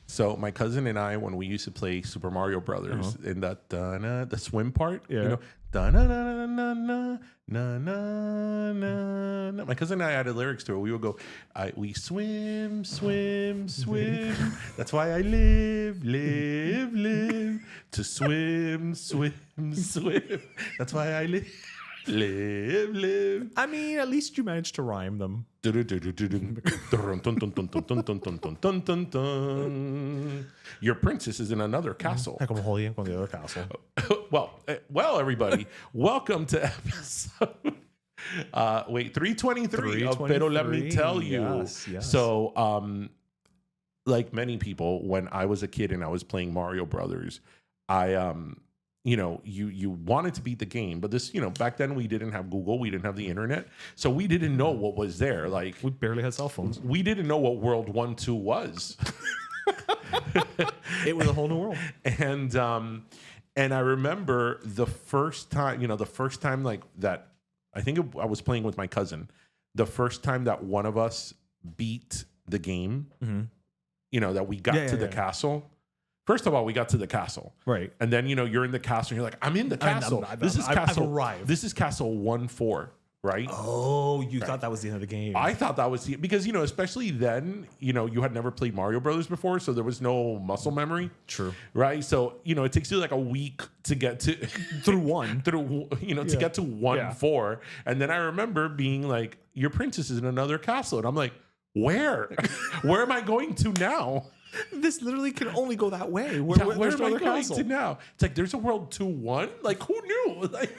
So my cousin and I, when we used to play Super Mario Brothers, in that the swim part, you know, na. My cousin and I added lyrics to it. We would go, we swim, swim, swim. That's why I live to swim, swim, swim. That's why I live. I mean, at least you managed to rhyme them. Your princess is in another castle. Como Holly on the other castle. Well, everybody, welcome to episode 323 of Pero Let Me Tell You. Yes. So, like many people, when I was a kid and I was playing Mario Brothers, you wanted to beat the game, but this, back then we didn't have Google, we didn't have the internet, so we didn't know what was there. Like, we barely had cell phones. We didn't know what World 1, 2 was. It was a whole new world. And I remember the first time like that, I think I was playing with my cousin, the first time that one of us beat the game, that we got to the castle. First of all, we got to the castle. Right. And then, you're in the castle and you're like, I'm in the castle. I've arrived. This is castle 1-4, right? Oh, you thought that was the end of the game. I thought that was because, especially then, you had never played Mario Brothers before, so there was no muscle memory. True. Right? So, it takes you like a week to get to through one. to get to 1-4. And then I remember being like, your princess is in another castle. And I'm like, where? Where am I going to now? This literally can only go that way. Where am I going to now? It's like, there's a world 2-1? Like, who knew? Like,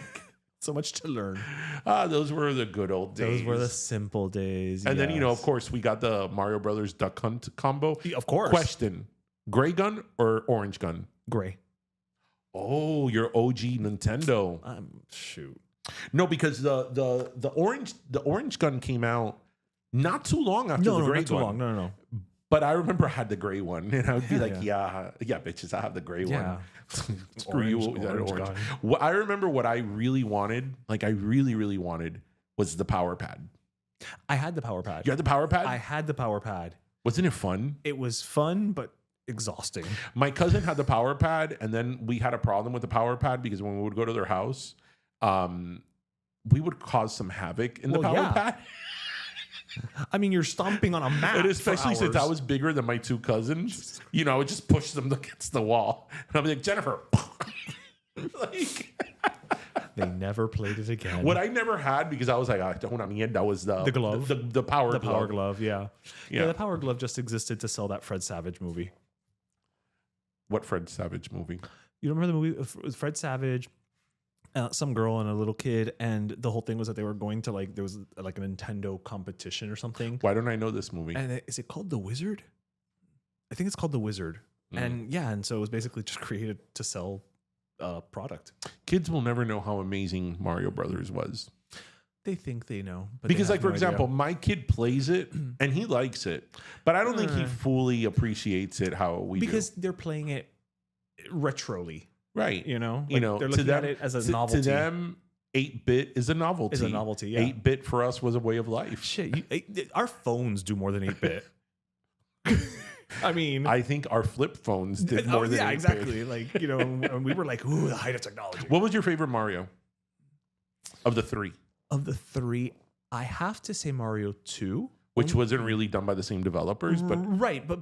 so much to learn. Those were the good old days. Those were the simple days. And then, of course, we got the Mario Brothers Duck Hunt combo. Of course. Question, gray gun or orange gun? Gray. Oh, your OG Nintendo. Shoot. No, because the orange gun came out not too long after the gray gun. No. But I remember I had the gray one, and I would be like, yeah, bitches, I have the gray one. Screw you with that orange. I remember what I really wanted, like I really, really wanted, was the power pad. I had the power pad. You had the power pad? I had the power pad. Wasn't it fun? It was fun, but exhausting. My cousin had the power pad, and then we had a problem with the power pad because when we would go to their house, we would cause some havoc in the power pad. I mean, you're stomping on a map. And especially since I was bigger than my two cousins, I would just push them against the wall. And I'd be like, Jennifer. They never played it again. What I never had, because I was like, that was the glove. The power glove. The power glove, yeah. The power glove just existed to sell that Fred Savage movie. What Fred Savage movie? You remember the movie with Fred Savage? Some girl and a little kid, and the whole thing was that they were going to there was like a Nintendo competition or something. Why don't I know this movie? And is it called The Wizard? I think it's called The Wizard. And so it was basically just created to sell a product. Kids will never know how amazing Mario Brothers was. They think they know. But because for example, my kid plays it and he likes it, but I don't think he fully appreciates it how we do. Because they're playing it retroly. Right. They're looking at it as a novelty. To them, 8-bit is a novelty. Is a novelty, yeah. 8-bit for us was a way of life. Shit, our phones do more than 8-bit. I mean, I think our flip phones did more than 8-bit. Yeah, exactly. And we were like, ooh, the height of technology. What was your favorite Mario of the three? Of the three, I have to say Mario 2. Which wasn't really done by the same developers, but right. But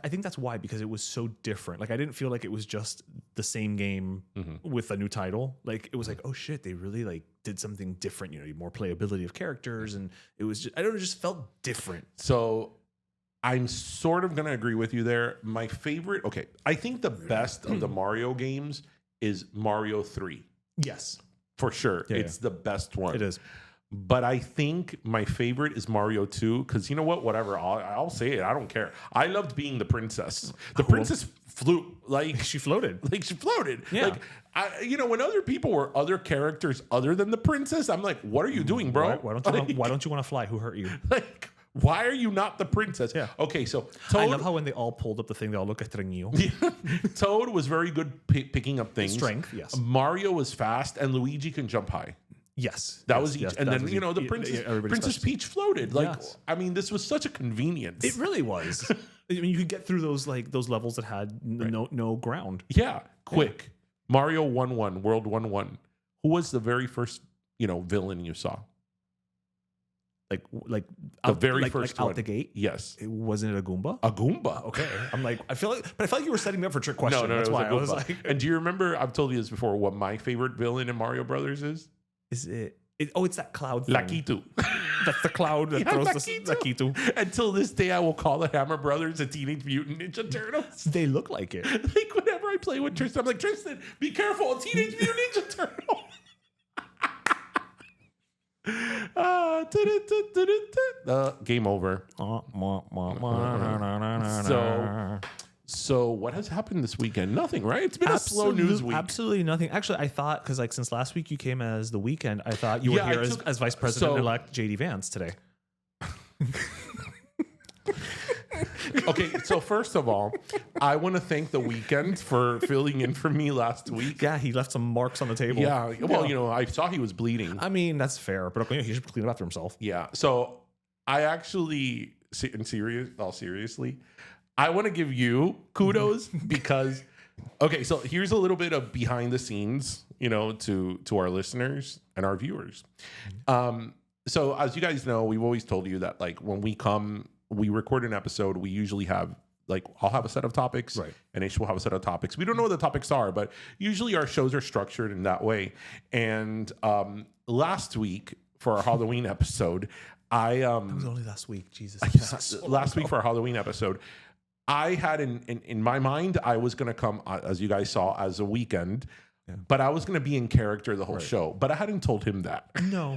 I think that's why, because it was so different. Like, I didn't feel like it was just the same game with a new title. Like, it was like, oh shit, they really did something different. More playability of characters, and it was just, I don't know, it just felt different. So I'm sort of gonna agree with you there. My favorite, I think the best of the Mario games is Mario 3. Yes, for sure. It's the best one. It is. But I think my favorite is Mario 2 because you know what? Whatever. I'll say it. I don't care. I loved being the princess. The princess flew. She floated. She floated. Yeah. When other people were other characters other than the princess, I'm like, what are you doing, bro? Why don't you want to fly? Who hurt you? Why are you not the princess? Yeah. Okay, so I Toad, love how when they all pulled up the thing, they all look at Tremendo. Toad was very good picking up things. Strength, yes. Mario was fast, and Luigi can jump high. Yes. That yes, was each. yes, And that then, was you know, the each- Princess, everybody's Princess best. Peach floated. Like, Yes. I mean, this was such a convenience. It really was. I mean, you could get through those levels that had no ground. Yeah, quick. Mario 1-1, World 1-1. Who was the very first, villain you saw? Like The very first one. out the gate. Yes. It wasn't it a Goomba? A Goomba. Okay. I'm like, I feel like you were setting me up for a trick question. No, That's it was why a I was Goomba. like, And do you remember, I've told you this before, what my favorite villain in Mario Brothers is? is it? It's that cloud thing. Lakitu. That's the cloud that Yeah, throws Lakitu. the Lakitu. Until this day, I will call the Hammer Brothers the Teenage Mutant Ninja Turtles. They look like it. Like, whenever I play with Tristan, I'm like, Tristan, be careful, a Teenage Mutant Ninja Turtle. Game over. So what has happened this weekend? Nothing, right? It's been a slow news week. Absolutely nothing. Actually, I thought, because since last week you came as the Weekend, I thought you were Yeah, here I as, took- as Vice President-elect JD Vance today. Okay, so first of all, I want to thank the Weekend for filling in for me last week. Yeah, he left some marks on the table. Yeah, well, I saw he was bleeding. I mean, that's fair, but okay, he should clean it after himself. Yeah, so I actually, seriously, I want to give you kudos because, okay, so here's a little bit of behind the scenes, to our listeners and our viewers. So as you guys know, we've always told you that like when we record an episode, we usually have I'll have a set of topics, right, and Ish will have a set of topics. We don't know what the topics are, but usually our shows are structured in that way. And last week for our Halloween episode, It was only last week. Jesus. last week for our Halloween episode, I had in my mind, I was going to come, as you guys saw, as a Weekend, but I was going to be in character the whole show. But I hadn't told him that. No.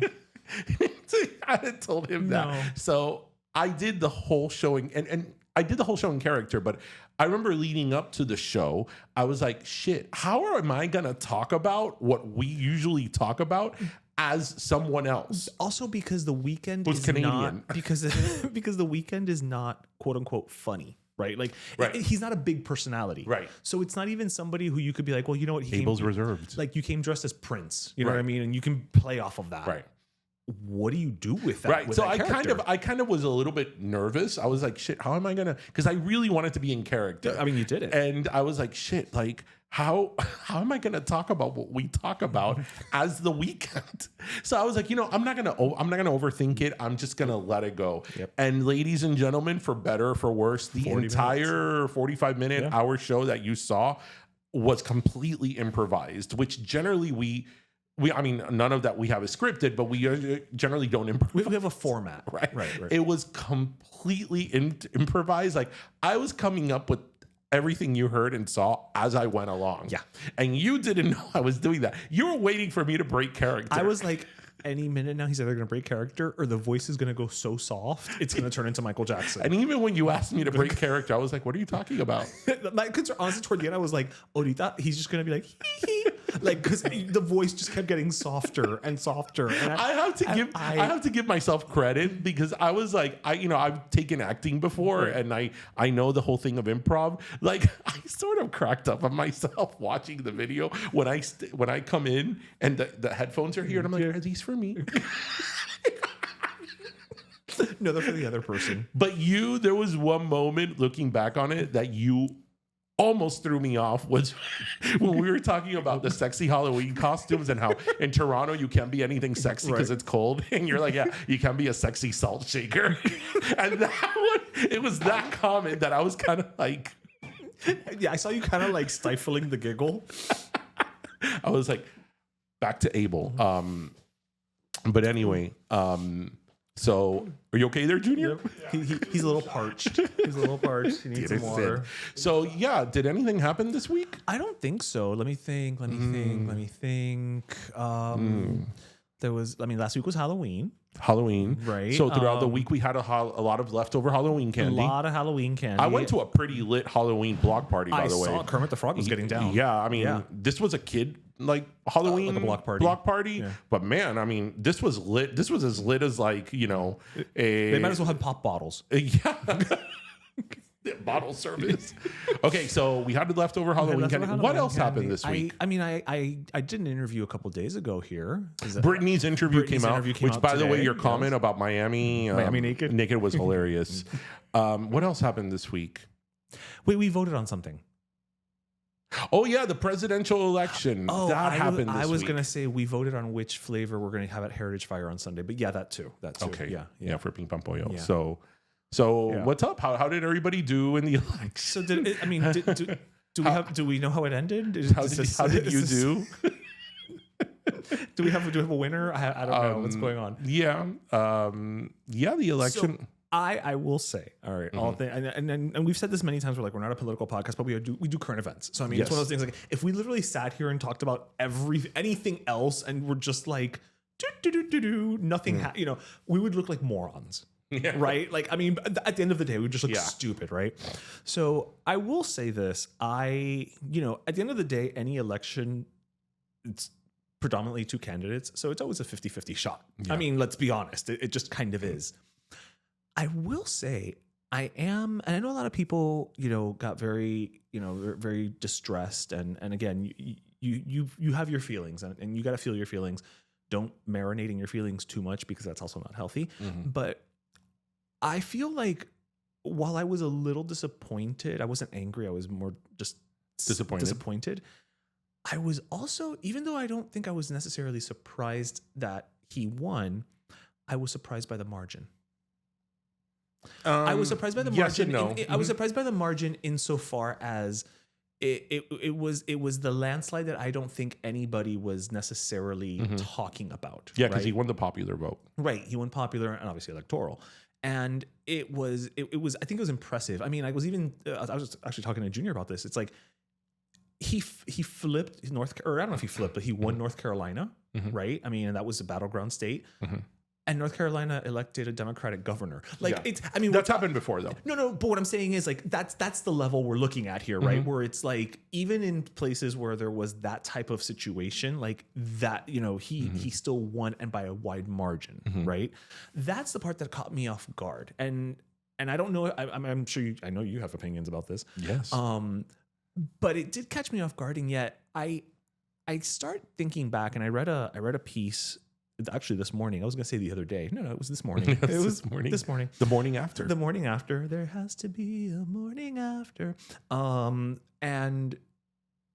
I hadn't told him that. No. So I did the whole showing, and I did the whole show in character. But I remember leading up to the show, I was like, shit, how am I going to talk about what we usually talk about as someone else? Also, because the Weekend Who's is Canadian. not because the Weekend is not quote unquote funny, right? Like he's not a big personality, Right. So it's not even somebody who you could be like, well, you know what, Abel's reserved. Like you came dressed as Prince, you know Right. what I mean, and you can play off of that. Right. What do you do with that? Right. with So that I character? kind of was a little bit nervous. I was like, shit, how am I gonna? Because I really wanted to be in character. I mean, you did it. And I was like, shit, like how am I gonna talk about what we talk about as the Weekend? So I was like, I'm not gonna overthink it. I'm just gonna let it go. Yep. And ladies and gentlemen, for better or for worse, the 40 entire 45-minute Yeah. hour show that you saw was completely improvised, which generally we I mean, none of that we have is scripted, but we generally don't improvise. we have a format, Right. Right. It was completely improvised. Like I was coming up with everything you heard and saw as I went along. Yeah. And you didn't know I was doing that. You were waiting for me to break character. I was like, any minute now, he's either going to break character or the voice is going to go so soft, it's going to turn into Michael Jackson. And even when you asked me to break character, I was like, what are you talking about? My concern, honestly, toward the end, I was like, oh, do you thought he's just going to be like, hee hee? Like, because the voice just kept getting softer and softer. And I have to give myself credit because I was like, I've taken acting before and I know the whole thing of improv. Like I sort of cracked up on myself watching the video when I come in and the headphones are here and I'm like, are these for me? No, they're for the other person. But there was one moment looking back on it that you almost threw me off was when we were talking about the sexy Halloween costumes and how in Toronto you can't be anything sexy because it's cold. And you're like, yeah, you can be a sexy salt shaker. And that one, it was that comment that I was kind of like, Yeah, I saw you kind of like stifling the giggle. I was like, back to Abel. But anyway, so are you okay there, Junior? He's a little parched. He's a little parched. He needs some water. So yeah, did anything happen this week? I don't think so. Let me think. There was, last week was Halloween. Right. So throughout the week, we had a lot of leftover Halloween candy. A lot of Halloween candy. I went to a pretty lit Halloween block party, by the way. I saw Kermit the Frog was getting down. Yeah, I mean, this was a kid like Halloween like a block party. Yeah. But man, I mean, this was lit. This was as lit as like, you know, they might as well have pop bottles. Yeah. Bottle service. Okay, so we had the leftover Halloween candy. What else happened this week? I mean, I did an interview a couple days ago here. Brittany's interview came out, which, by the way, your comment about Miami naked was hilarious. What else happened this week? Wait, we voted on something. Oh yeah, the presidential election. Oh, that happened this week. I was going to say we voted on which flavor we're going to have at Heritage Fire on Sunday, but yeah, that too. Okay, yeah, for Ping Pong Pollo. Yeah. So what's up? How did everybody do in the election? So do we know how it ended? How did you do? Do we have a winner? I don't know what's going on. Yeah. The election. So I will say, all right, all things, and we've said this many times. We're not a political podcast, but we do current events. So I mean, it's one of those things. Like if we literally sat here and talked about anything else, and we're just like nothing, we would look like morons. Yeah. Right? Like, I mean, at the end of the day, we just look stupid, right? So I will say this. At the end of the day, any election, it's predominantly two candidates. So it's always a 50-50 shot. Yeah. I mean, let's be honest. It just kind of is. I will say and I know a lot of people, got very, very distressed. And again, you have your feelings and you got to feel your feelings. Don't marinate in your feelings too much because that's also not healthy. Mm-hmm. But I feel like while I was a little disappointed, I wasn't angry. I was more just disappointed. I was also, even though I don't think I was necessarily surprised that he won, I was surprised by the margin. I was surprised by the margin. I was surprised by the margin insofar as it was the landslide that I don't think anybody was necessarily talking about. Yeah, because he won the popular vote. Right, he won popular and obviously electoral. And it was I think it was impressive. I mean, I was actually talking to Junior about this. It's like he flipped I don't know if he flipped, but he won North Carolina, right? I mean, and that was a battleground state. And North Carolina elected a Democratic governor. That's happened before, though. No. But what I'm saying is, like, that's the level we're looking at here, right? Where it's like, even in places where there was that type of situation, like that, he still won, and by a wide margin, right? That's the part that caught me off guard. And I don't know. I'm sure I know you have opinions about this. Yes. But it did catch me off guard, and yet I start thinking back, and I read a piece. Actually, this morning. I was going to say the other day. No, it was this morning. It was this morning. The morning after. The morning after. There has to be a morning after. And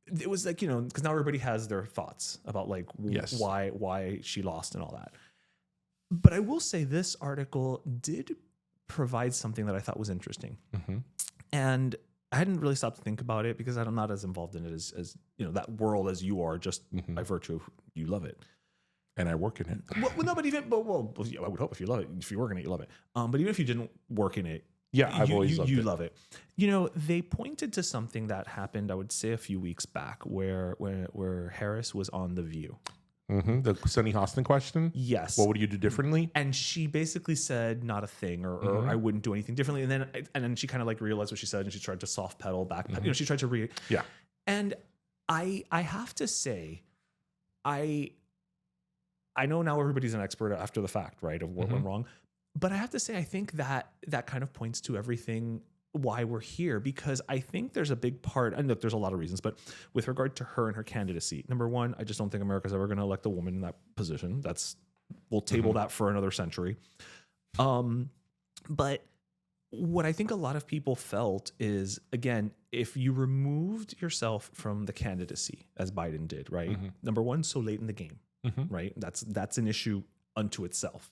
it was like, because now everybody has their thoughts about like why she lost and all that. But I will say this article did provide something that I thought was interesting. And I hadn't really stopped to think about it because I'm not as involved in it as that world as you are, just by virtue of you love it. And I work in it. Well, no, but I would hope if you love it, if you work in it, you love it. But even if you didn't work in it, I've always loved it. You love it. They pointed to something that happened, I would say, a few weeks back, where Harris was on The View. The Sunny Hostin question. Yes. What would you do differently? And she basically said not a thing, or I wouldn't do anything differently. And then she kind of like realized what she said, and she tried to soft pedal, back pedal. She tried to And I have to say, I know now everybody's an expert after the fact, right, of what went wrong. But I have to say, I think that kind of points to everything why we're here, because I think there's a big part, and look, there's a lot of reasons, but with regard to her and her candidacy, number one, I just don't think America's ever going to elect a woman in that position. We'll table that for another century. But what I think a lot of people felt is, again, if you removed yourself from the candidacy, as Biden did, right? Number one, so late in the game. Right? That's an issue unto itself.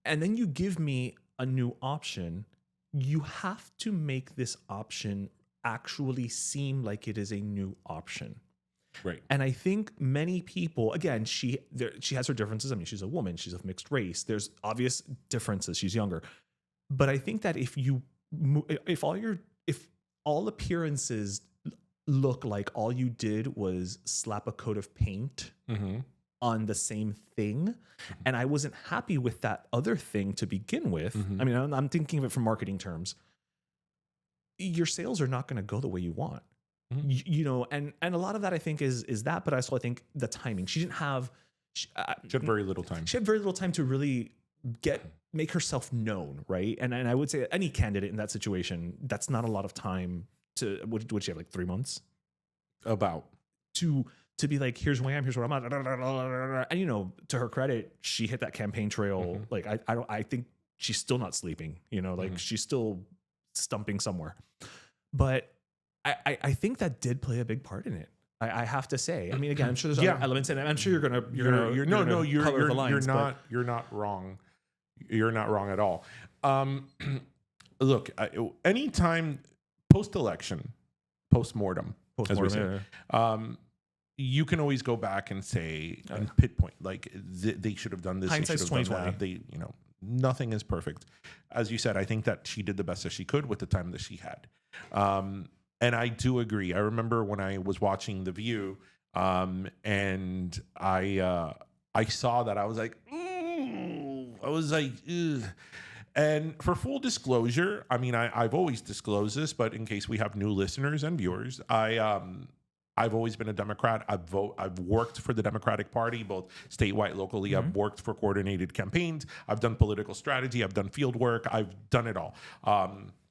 And then you give me a new option. You have to make this option actually seem like it is a new option. Right. And I think many people, again, she has her differences. I mean, she's a woman, she's of mixed race. There's obvious differences. She's younger. But I think that if all appearances look like all you did was slap a coat of paint on the same thing, and I wasn't happy with that other thing to begin with. I mean, I'm thinking of it from marketing terms. Your sales are not going to go the way you want. You know, and a lot of that I think is that, but I think the timing. She didn't have. She had very little time. She had very little time to really make herself known, right? And I would say any candidate in that situation, that's not a lot of time to. Would she have like 3 months? About to be like, here's who I am, here's what I'm at, and you know, to her credit, she hit that campaign trail. Like I think she's still not sleeping. You know, like she's still stumping somewhere, but. I think that did play a big part in it. I have to say. I mean, again, I'm sure there's other elements in it. I'm sure you're not wrong. You're not wrong at all. Look, anytime post-election, post-mortem, as we say, you can always go back and say and pinpoint like they should have done this. Hindsight's 2020. They, you know, nothing is perfect. As you said, I think that she did the best that she could with the time that she had. And I do agree. I remember when I was watching The View, and I saw that, I was like, ugh. And for full disclosure, I mean, I've always disclosed this, but in case we have new listeners and viewers, I've always been a Democrat. I've worked for the Democratic Party, both statewide, locally. I've worked for coordinated campaigns. I've done political strategy. I've done field work. I've done it all.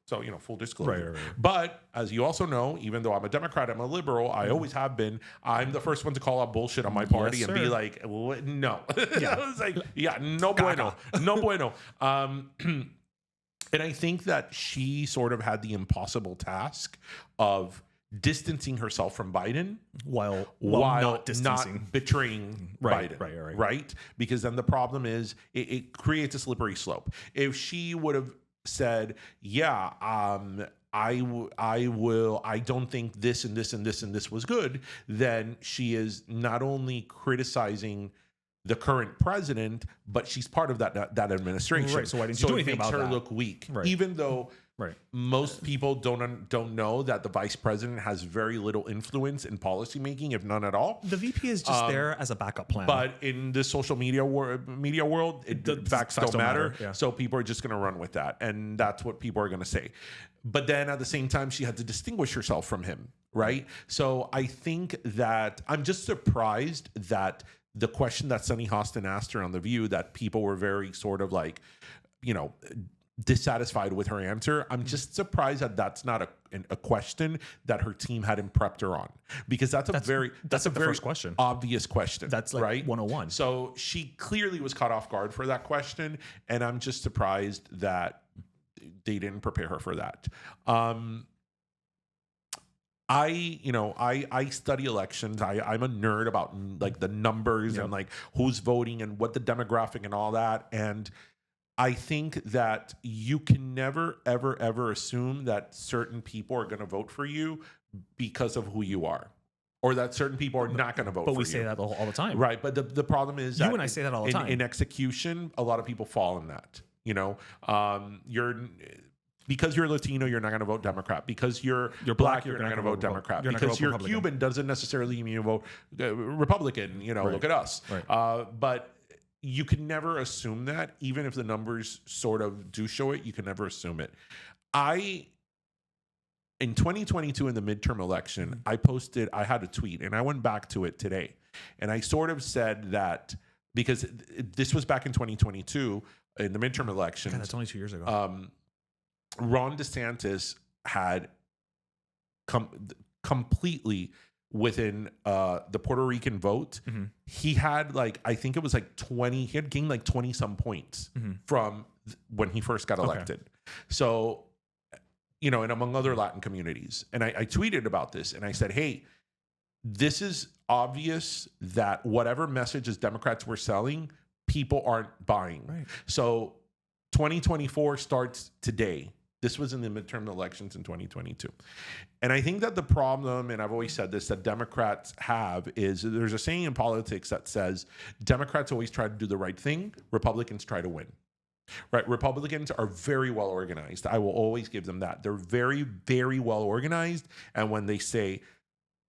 So, you know, full disclosure. Right. But as you also know, even though I'm a Democrat, I'm a liberal, I always have been, I'm the first one to call out bullshit on my party and be like, no. Yeah. I was like, yeah, no bueno. No bueno. And I think that she sort of had the impossible task of distancing herself from Biden while not betraying Biden. Right? Because then the problem is it creates a slippery slope. If she would have said, yeah, I don't think this and this and this and this was good, then she is not only criticizing the current president, but she's part of that administration. Right. So why didn't you do anything about that? It makes her look weak, even though most people don't know that the vice president has very little influence in policymaking, if none at all. The VP is just there as a backup plan. But in the social media world, facts don't matter. Yeah. So people are just going to run with that, and that's what people are going to say. But then at the same time, she had to distinguish herself from him, right? So I think that I'm just surprised that the question that Sunny Hostin asked her on The View, that people were very sort of like, you know, dissatisfied with her answer. I'm just surprised that that's not a question that her team hadn't prepped her on, because that's a very first question. Obvious question. That's like right? 101. So she clearly was caught off guard for that question, and I'm just surprised that they didn't prepare her for that. I study elections. I'm a nerd about like the numbers and like who's voting and what the demographic and all that. And I think that you can never, ever, ever assume that certain people are going to vote for you because of who you are, or that certain people are not going to vote for you. But we say that all the time. Right. But the problem is you and I say that all the time. In execution, a lot of people fall in that. You know, because you're Latino, you're not going to vote Democrat. Because you're black, you're not going to vote Democrat. Because you're Cuban doesn't necessarily mean you vote Republican. You know, look at us. Right. But you can never assume that, even if the numbers sort of do show it. You can never assume it. In 2022, in the midterm election, I had a tweet, and I went back to it today, and I sort of said that, because this was back in 2022 in the midterm elections. God, that's only 2 years ago. Ron DeSantis had completely within the Puerto Rican vote. Mm-hmm. He had I think it was 20, he had gained 20 some points from when he first got elected. Okay. So, you know, and among other Latin communities. And I tweeted about this, and I said, hey, this is obvious that whatever messages Democrats were selling, people aren't buying. Right. So 2024 starts today. This was in the midterm elections in 2022. And I think that the problem, and I've always said this, that Democrats have is, there's a saying in politics that says Democrats always try to do the right thing, Republicans try to win. Right? Republicans are very well organized. I will always give them that. They're very, very well organized. And when they say,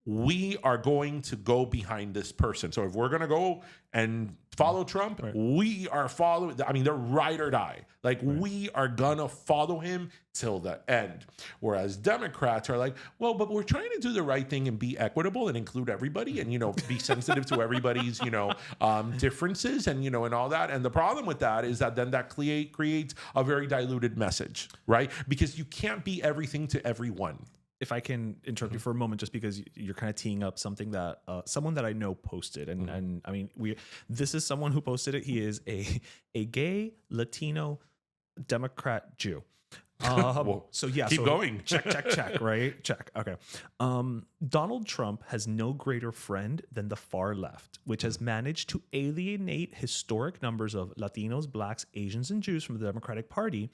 we are going to go behind this person. So if we're going to go and follow Trump, we are following. I mean, they're ride or die. Like, we are going to follow him till the end. Whereas Democrats are like, well, but we're trying to do the right thing and be equitable and include everybody and, be sensitive to everybody's, differences and, and all that. And the problem with that is that then that creates a very diluted message, right? Because you can't be everything to everyone. If I can interrupt you for a moment, just because you're kind of teeing up something that someone that I know posted, and I mean, this is someone who posted it. He is a gay Latino Democrat Jew. So yeah, keep going. check, right? Check. Okay. Donald Trump has no greater friend than the far left, which has managed to alienate historic numbers of Latinos, Blacks, Asians, and Jews from the Democratic Party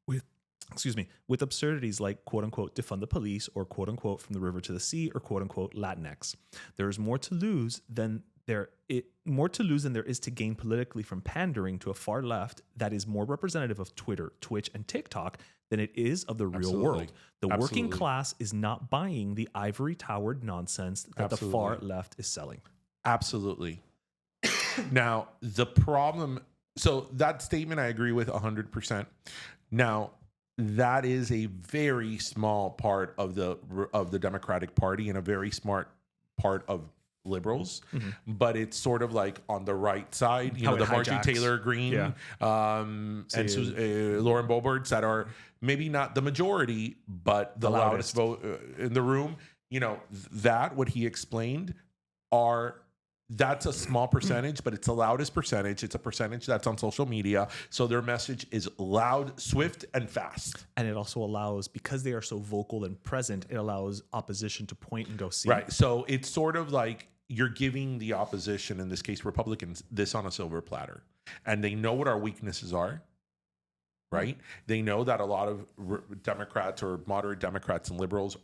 with absurdities like quote unquote defund the police or quote unquote from the river to the sea or quote unquote Latinx. There is more to lose than there is to gain politically from pandering to a far left that is more representative of Twitter, Twitch, and TikTok than it is of the real world. The working class is not buying the ivory towered nonsense that the far left is selling. Absolutely. Now, the problem, so that statement I agree with 100%. Now, that is a very small part of the Democratic Party and a very smart part of liberals, but it's sort of like on the right side, the Marjorie Taylor Greene and Lauren Boeberts that are maybe not the majority, but the loudest vote in the room. That what he explained that's a small percentage, but it's the loudest percentage. It's a percentage that's on social media. So their message is loud, swift, and fast. And it also allows, because they are so vocal and present, it allows opposition to point and go see. Right. So it's sort of like you're giving the opposition, in this case Republicans, this on a silver platter. And they know what our weaknesses are. Right. They know that a lot of Democrats or moderate Democrats and liberals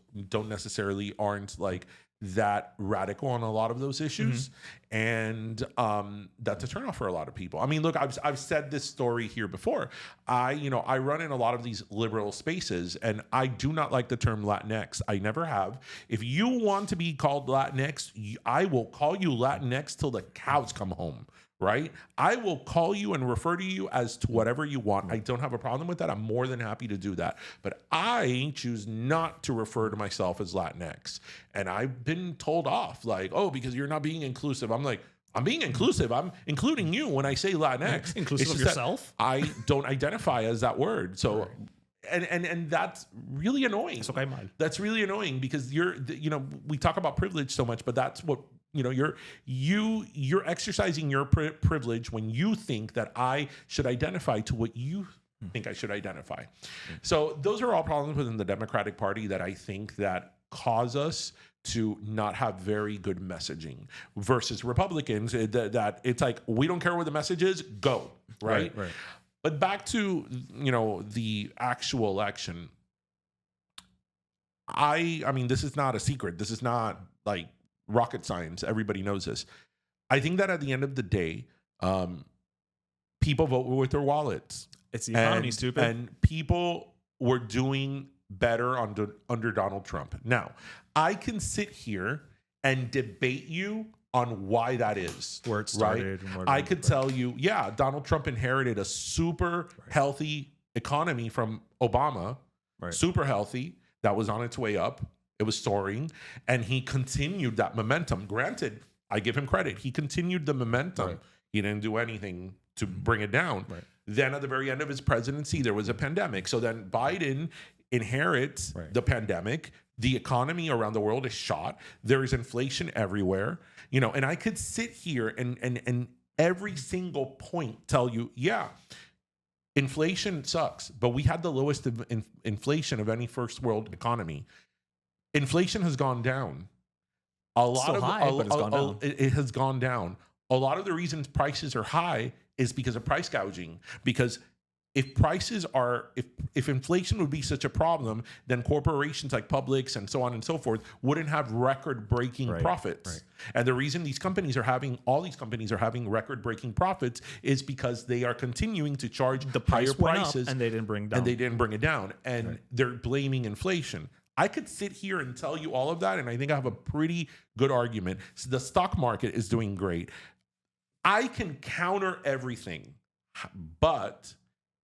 aren't like that radical on a lot of those issues. And that's a turnoff for a lot of people. I mean, look, I've said this story here before. I run in a lot of these liberal spaces, and I do not like the term Latinx. I never have. If you want to be called Latinx, I will call you Latinx till the cows come home. Right? I will call you and refer to you as to whatever you want. I don't have a problem with that. I'm more than happy to do that. But I choose not to refer to myself as Latinx. And I've been told off like, oh, because you're not being inclusive. I'm like, I'm being inclusive. I'm including you when I say Latinx. Inclusive of yourself? I don't identify as that word. So, and that's really annoying. It's okay, man. That's really annoying because we talk about privilege so much, but that's what, you're exercising your privilege when you think that I should identify to what you think I should identify. So those are all problems within the Democratic Party that I think that cause us to not have very good messaging versus Republicans that it's like, we don't care what the message is, go, right? But back to, the actual election. I mean, this is not a secret. This is not like rocket science. Everybody knows this. I think that at the end of the day, people vote with their wallets. It's the economy, stupid. And people were doing better under Donald Trump. Now, I can sit here and debate you on why that is. Where it started. Right? I could tell you, Donald Trump inherited a super healthy economy from Obama. Right. Super healthy. That was on its way up. It was soaring. And he continued that momentum. Granted, I give him credit. He continued the momentum. Right. He didn't do anything to bring it down. Right. Then at the very end of his presidency, there was a pandemic. So then Biden inherits the pandemic. The economy around the world is shot. There is inflation everywhere. And I could sit here and every single point tell you, inflation sucks, but we had the lowest inflation of any first world economy. Inflation has gone down. It has gone down. A lot of the reasons prices are high is because of price gouging. Because if inflation would be such a problem, then corporations like Publix and so on and so forth wouldn't have record-breaking profits. Right. And the reason all these companies are having record-breaking profits is because they are continuing to charge the higher prices, and they didn't bring it down. And they're blaming inflation. I could sit here and tell you all of that, and I think I have a pretty good argument. So the stock market is doing great. I can counter everything, but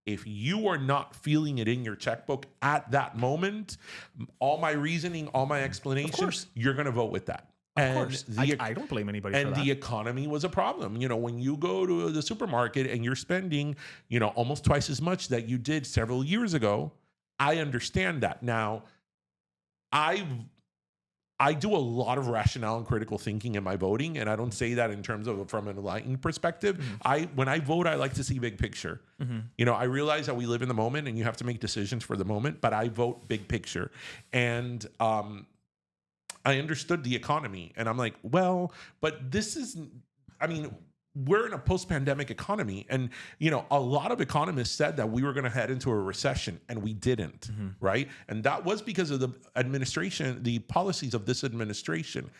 if you are not feeling it in your checkbook at that moment, all my reasoning, all my explanations, you're going to vote with that. Of course. I don't blame anybody for that. And the economy was a problem. You know, when you go to the supermarket and you're spending, you know, almost twice as much that you did several years ago, I understand that. Now, I do a lot of rationale and critical thinking in my voting, and I don't say that in terms of from an enlightened perspective. When I vote, I like to see big picture. You know, I realize that we live in the moment and you have to make decisions for the moment, but I vote big picture. And I understood the economy, and I'm like, well, but this is, I mean, we're in a post-pandemic economy, and you know, a lot of economists said that we were going to head into a recession, and we didn't, right? And that was because of the administration, the policies of this administration.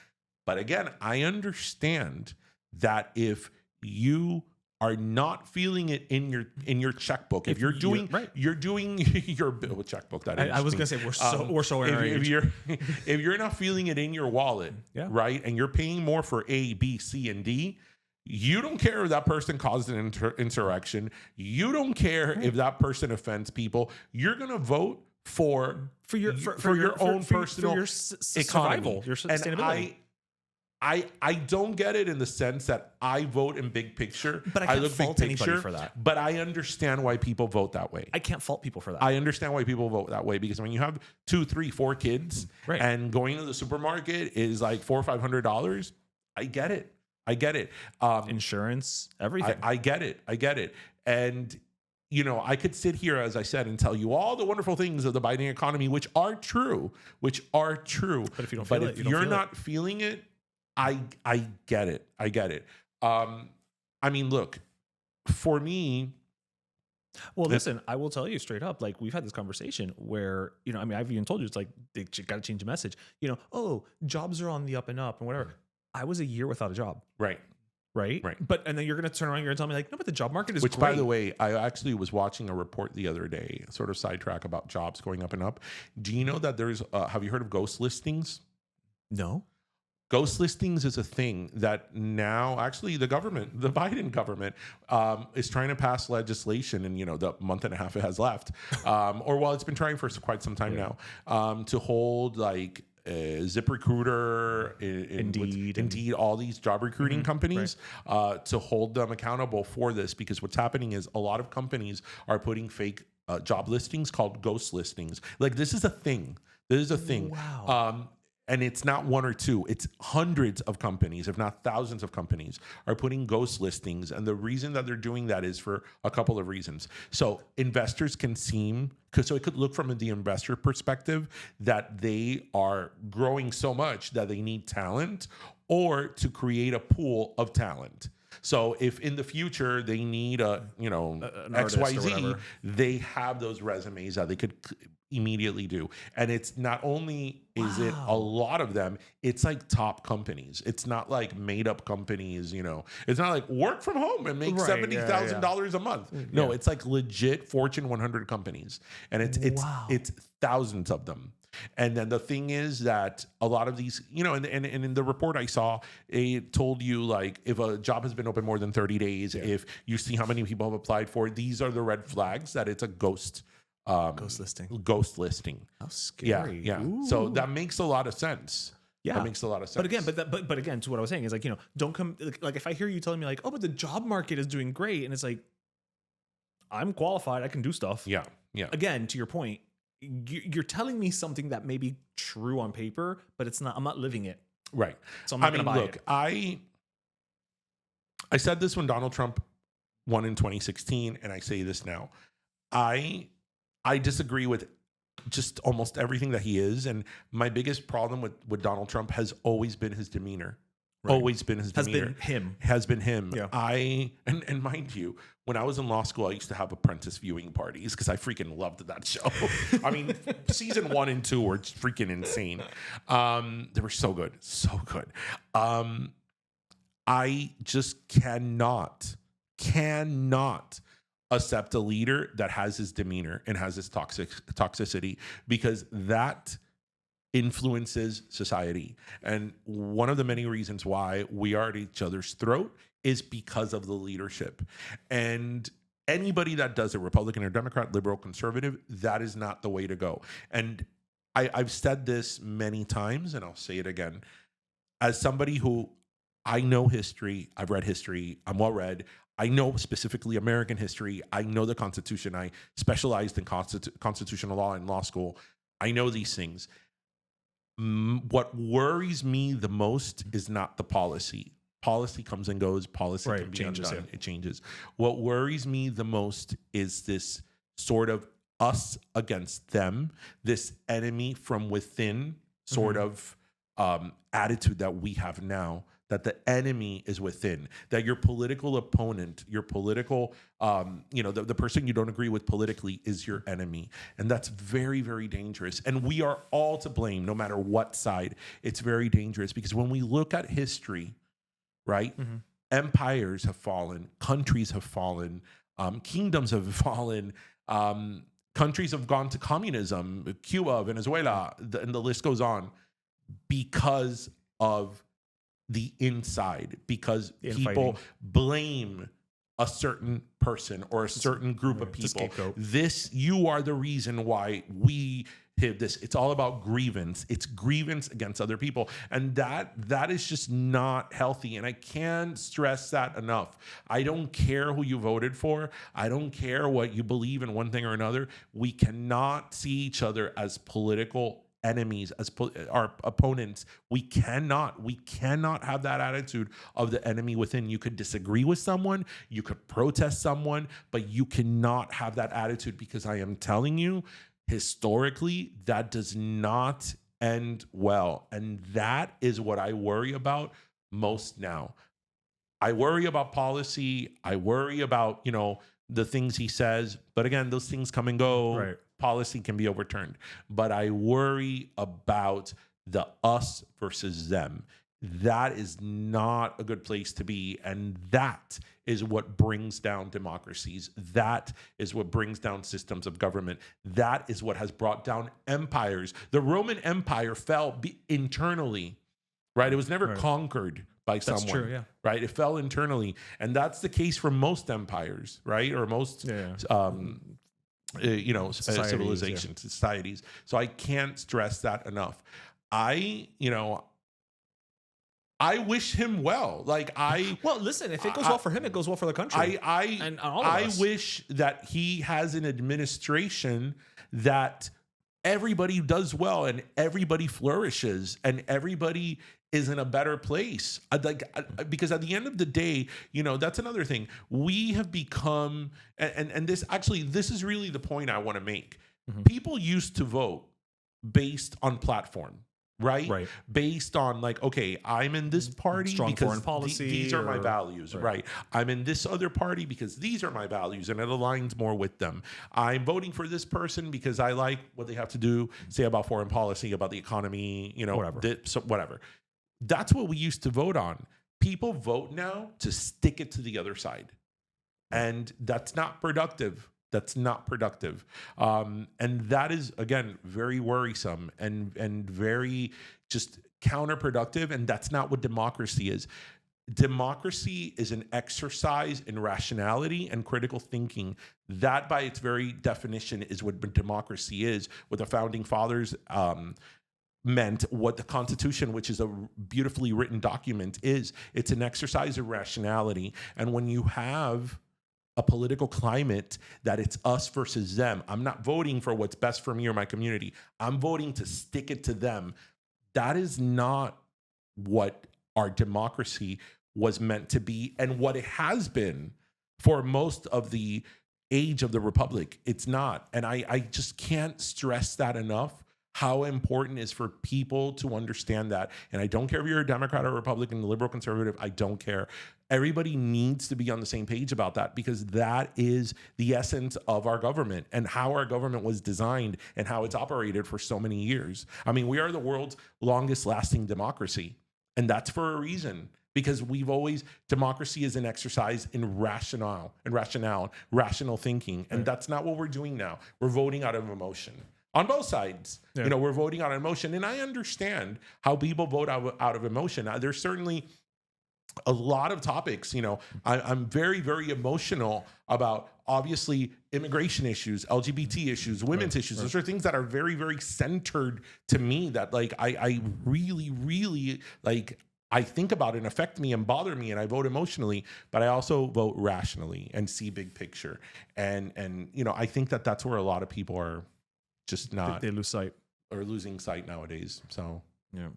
But again, I understand that if you are not feeling it in your checkbook, if you're doing you're doing your bill checkbook, that I was gonna say we're so in our age. If you're not feeling it in your wallet, right, and you're paying more for A, B, C, and D, you don't care if that person caused an insurrection. You don't care if that person offends people. You're gonna vote for your own personal your economy, your sustainability. And I don't get it in the sense that I vote in big picture. But I can't fault anybody for that. But I understand why people vote that way. I can't fault people for that. I understand why people vote that way, because when you have 2, 3, 4 kids and going to the supermarket is like $400 or $500, I get it. Insurance, everything. I get it. And you know, I could sit here, as I said, and tell you all the wonderful things of the Biden economy, which are true. But if you don't feel you're not feeling it, I get it. I mean, look, for me. Well, listen, I will tell you straight up, like, we've had this conversation where, you know, I mean, I've even told you, it's like, they got to change the message, you know, oh, jobs are on the up and up and whatever. I was a year without a job. Right. But, and then you're going to turn around, you're going to tell me like, no, but the job market is great. Which, by the way, I actually was watching a report the other day, sort of sidetrack, about jobs going up and up. Do you know that there's, have you heard of ghost listings? No. Ghost listings is a thing that now actually the Biden government is trying to pass legislation, and you know, the month and a half it has left, or well, it's been trying for quite some time now, to hold like ZipRecruiter, Indeed, all these job recruiting companies, to hold them accountable for this, because what's happening is a lot of companies are putting fake job listings called ghost listings. Like, this is a thing. Wow. And it's not one or two, it's hundreds of companies, if not thousands of companies, are putting ghost listings. And the reason that they're doing that is for a couple of reasons. So investors can so it could look from the investor perspective that they are growing so much that they need talent, or to create a pool of talent. So if in the future they need an XYZ, they have those resumes that they could immediately do. And it's not only is it a lot of them, it's like top companies. It's not like made up companies, you know. It's not like work from home and make $70,000 a month. No, it's like legit Fortune 100 companies. And it's thousands of them. And then the thing is that a lot of these, you know, and in the report I saw, it told you like if a job has been open more than 30 days, if you see how many people have applied for it, these are the red flags that it's a ghost listing. How scary. Yeah. So that makes a lot of sense. Yeah, that makes a lot of sense. But again, to what I was saying is like, you know, don't come like if I hear you telling me like, oh, but the job market is doing great, and it's like, I'm qualified, I can do stuff. Yeah. Again, to your point, you're telling me something that may be true on paper, but it's not. I'm not living it. Right. So I'm not going to buy it. I said this when Donald Trump won in 2016, and I say this now. I disagree with just almost everything that he is. And my biggest problem with Donald Trump has always been his demeanor. Right. Always been his demeanor. Has been him. Yeah. And mind you, when I was in law school, I used to have apprentice viewing parties because I freaking loved that show. I mean, season 1 and 2 were freaking insane. They were so good. So good. I just cannot accept a leader that has his demeanor and has his toxicity, because that influences society. And one of the many reasons why we are at each other's throat is because of the leadership. And anybody that does it, Republican or Democrat, liberal, conservative, that is not the way to go. And I've said this many times, and I'll say it again. As somebody who I know history, I've read history, I'm well read. I know specifically American history. I know the Constitution. I specialized in constitutional law in law school. I know these things. What worries me the most is not the policy. Policy comes and goes. Policy can be changes, undone. yeah. It changes. What worries me the most is this sort of us against them, this enemy from within sort of attitude that we have now, that the enemy is within, that your political opponent, your political, the person you don't agree with politically is your enemy. And that's very, very dangerous. And we are all to blame, no matter what side. It's very dangerous because when we look at history, right, empires have fallen, countries have fallen, kingdoms have fallen, countries have gone to communism, Cuba, Venezuela, and the list goes on, because of the inside, because people blame a certain person or a certain group of people. You are the reason why we have this. It's all about grievance. It's grievance against other people. And that is just not healthy. And I can't stress that enough. I don't care who you voted for. I don't care what you believe in one thing or another. We cannot see each other as political enemies, as our opponents. We cannot have that attitude of the enemy within. You could disagree with someone, you could protest someone, but you cannot have that attitude, because I am telling you, historically, that does not end well. And that is what I worry about most now. I worry about policy. I worry about, the things he says. But again, those things come and go. Right. Policy can be overturned. But I worry about the us versus them. That is not a good place to be. And that is what brings down democracies. That is what brings down systems of government. That is what has brought down empires. The Roman Empire fell internally, right? It was never conquered by someone. That's true, yeah. Right? It fell internally. And that's the case for most empires, right? Or most civilizations, societies. So I can't stress that enough. I wish him well. Listen, if it goes well for him, it goes well for the country. I wish that he has an administration that everybody does well and everybody flourishes and everybody is in a better place. Because at the end of the day, that's another thing. We have become, and this is really the point I want to make. Mm-hmm. People used to vote based on platform. Right? Based on okay, I'm in this party strong because foreign policy, these are my values, right? I'm in this other party because these are my values and it aligns more with them. I'm voting for this person because I like what they have to do, say about foreign policy, about the economy, whatever. That's what we used to vote on. People vote now to stick it to the other side. And that's not productive. That's not productive. And that is, again, very worrisome and very just counterproductive. And that's not what democracy is. Democracy is an exercise in rationality and critical thinking. That, by its very definition, is what democracy is, what the founding fathers meant, what the Constitution, which is a beautifully written document, is. It's an exercise of rationality. And when you have a political climate that it's us versus them, I'm not voting for what's best for me or my community, I'm voting to stick it to them. That is not what our democracy was meant to be and what it has been for most of the age of the republic. It's not. And I just can't stress that enough, how important it is for people to understand that. And I don't care if you're a Democrat or Republican, liberal, conservative, I don't care. Everybody needs to be on the same page about that, because that is the essence of our government and how our government was designed and how it's operated for so many years. I mean, we are the world's longest lasting democracy, and that's for a reason, because democracy is an exercise in rational thinking. And that's not what we're doing now. We're voting out of emotion. on both sides. Yeah. You know, we're voting on emotion, and I understand how people vote out of emotion. There's certainly a lot of topics, you know, I'm very, very emotional about, obviously, immigration issues, LGBT issues, women's issues. Those are things that are very, very centered to me that, like, I really, really, like, I think about it and affect me and bother me, and I vote emotionally, but I also vote rationally and see big picture. And you know, I think that that's where a lot of people are just not, They lose sight. or losing sight nowadays. So Yeah.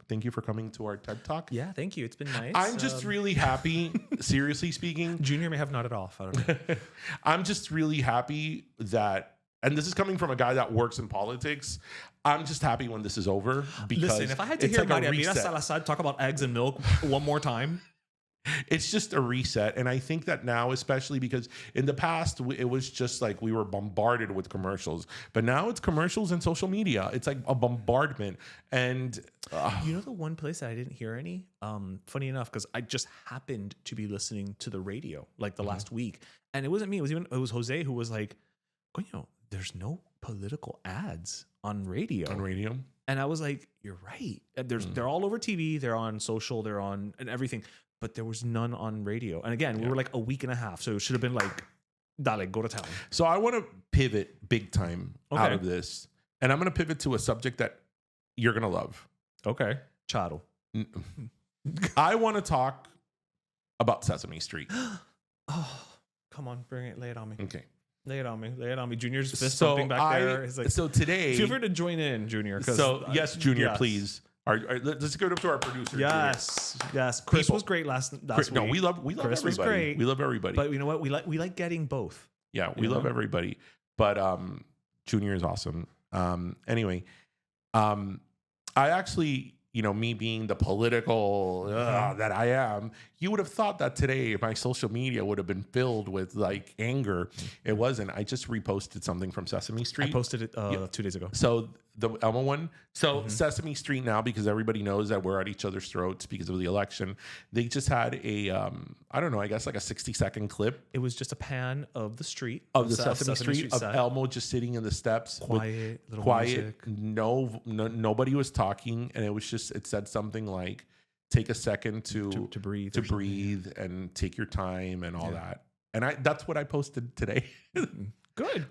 thank you for coming to our TED Talk. Yeah, thank you. It's been nice. I'm just really happy, seriously speaking. Junior may have nodded off. I don't know. I'm just really happy that, and this is coming from a guy that works in politics, I'm just happy when this is over. Because Listen, if I had to it's hear like a Maria reset. Salazar talk about eggs and milk one more time, It's just a reset. And I think that now, especially because in the past, it was just like we were bombarded with commercials. But now it's commercials and social media. It's like a bombardment. And you know the one place that I didn't hear any? Funny enough, because I just happened to be listening to the radio like the last week. And it wasn't me. It was Jose who was like, oh, you know, there's no political ads on radio. And I was like, you're right. They're all over TV. They're on social. They're on and everything. But there was none on radio. And again, we were like a week and a half. So it should have been like, dale, go to town. So I want to pivot big time out of this. And I'm going to pivot to a subject that you're going to love. Okay. Charo. I want to talk about Sesame Street. Oh, come on. Bring it. Lay it on me. Okay. Lay it on me. Lay it on me. Junior's fist pumping back there. He's like, so today... feel free to join in, Junior. So, yes, Junior, yes. please. Let's go up to our producer. Yes, Junior. Yes. Chris was great last week. No, we love Chris everybody. was great. We love everybody. But you know what? We like getting both. Yeah, we love everybody. But Junior is awesome. Anyway, I actually, you know, me being the political that I am, you would have thought that today my social media would have been filled with like anger. It wasn't. I just reposted something from Sesame Street. I posted it 2 days ago. So the Elmo one. So Sesame Street now, because everybody knows that we're at each other's throats because of the election, they just had a, I don't know, I guess like a 60-second clip. It was just a pan of the street. Of the Sesame Street of set. Elmo just sitting in the steps. Quiet, little quiet. music. No, nobody was talking. And it was just, it said something like, take a second to breathe and take your time and all that. And that's what I posted today. Good.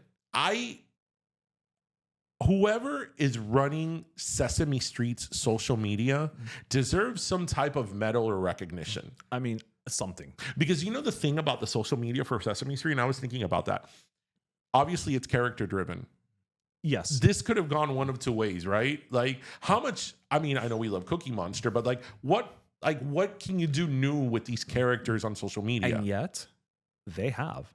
Whoever is running Sesame Street's social media deserves some type of medal or recognition. I mean, something. Because you know the thing about the social media for Sesame Street, and I was thinking about that. Obviously, it's character driven. Yes. This could have gone one of two ways, right? Like how much, I mean, I know we love Cookie Monster, but like what can you do new with these characters on social media? And yet they have.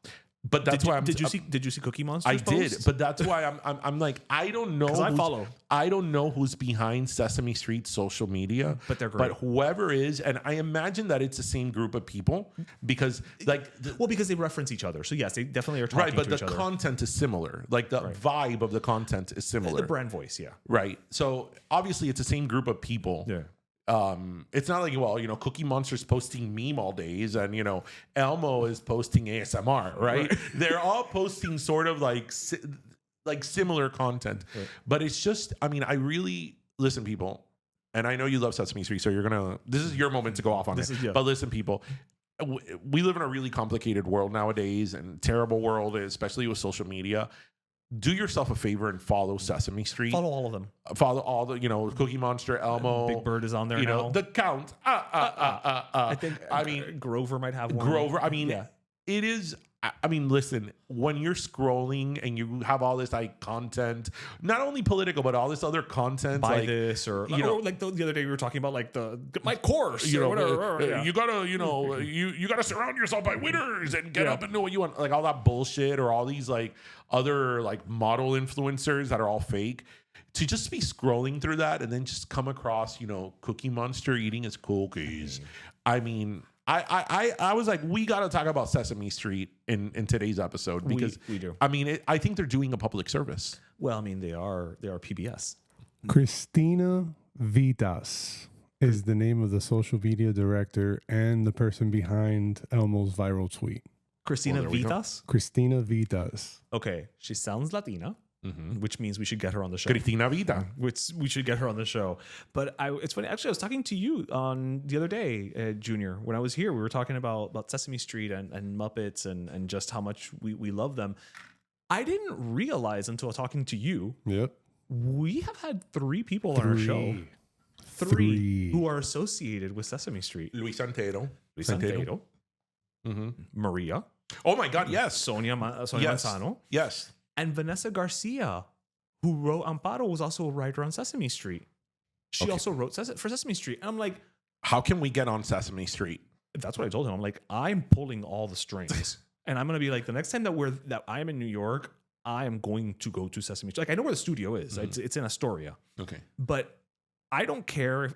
But that's why did you see Cookie Monster? I did, but that's why I'm like, I don't know. I don't know who's behind Sesame Street's social media, but they're great. But whoever is, and I imagine that it's the same group of people because because they reference each other. So yes, they definitely are talking to each other. Right, but the content is similar. Like the vibe of the content is similar. The brand voice, yeah. Right. So obviously it's the same group of people. Yeah. It's not like, well, you know, Cookie Monster's posting meme all days and, you know, Elmo is posting ASMR, right? They're all posting sort of like similar content. Right. But it's just, I mean, I really, listen, people, and I know you love Sesame Street, so this is your moment to go off on it. But listen, people, we live in a really complicated world nowadays and terrible world, especially with social media. Do yourself a favor and follow Sesame Street. Follow all of them. Follow all the, you know, Cookie Monster, Elmo. Big Bird is on there you now. know, the Count. I mean, Grover might have one. Grover. I mean, it is. I mean, listen, when you're scrolling and you have all this like content, not only political, but all this other content. Buy this or, you know, like the other day we were talking about like my course, you know, whatever. You gotta, you know, you gotta surround yourself by winners and get up and know what you want. Like all that bullshit or all these like other like model influencers that are all fake. To just be scrolling through that and then just come across, you know, Cookie Monster eating his cookies. I mean, I was like, we got to talk about Sesame Street in today's episode because we do. I mean, I think they're doing a public service. Well, I mean, they are PBS. Christina Vitas is the name of the social media director and the person behind Elmo's viral tweet. Christina Vitas? Christina Vitas. Okay. She sounds Latina. which means we should get her on the show. Cristina Vida. Which we should get her on the show. But it's funny. Actually, I was talking to you on the other day, Junior, when I was here. We were talking about Sesame Street and Muppets and just how much we love them. I didn't realize until talking to you. Yep. We have had 3 people on our show. 3 who are associated with Sesame Street. Luis Santero. Maria. Oh my God, yes. Sonia Yes. Manzano. Yes. And Vanessa Garcia, who wrote Amparo, was also a writer on Sesame Street. She also wrote for Sesame Street. And I'm like, how can we get on Sesame Street? that's what I told him. I'm like, I'm pulling all the strings. And I'm going to be like, the next time that I'm in New York, I am going to go to Sesame Street. Like, I know where the studio is. It's in Astoria. Okay. But I don't care.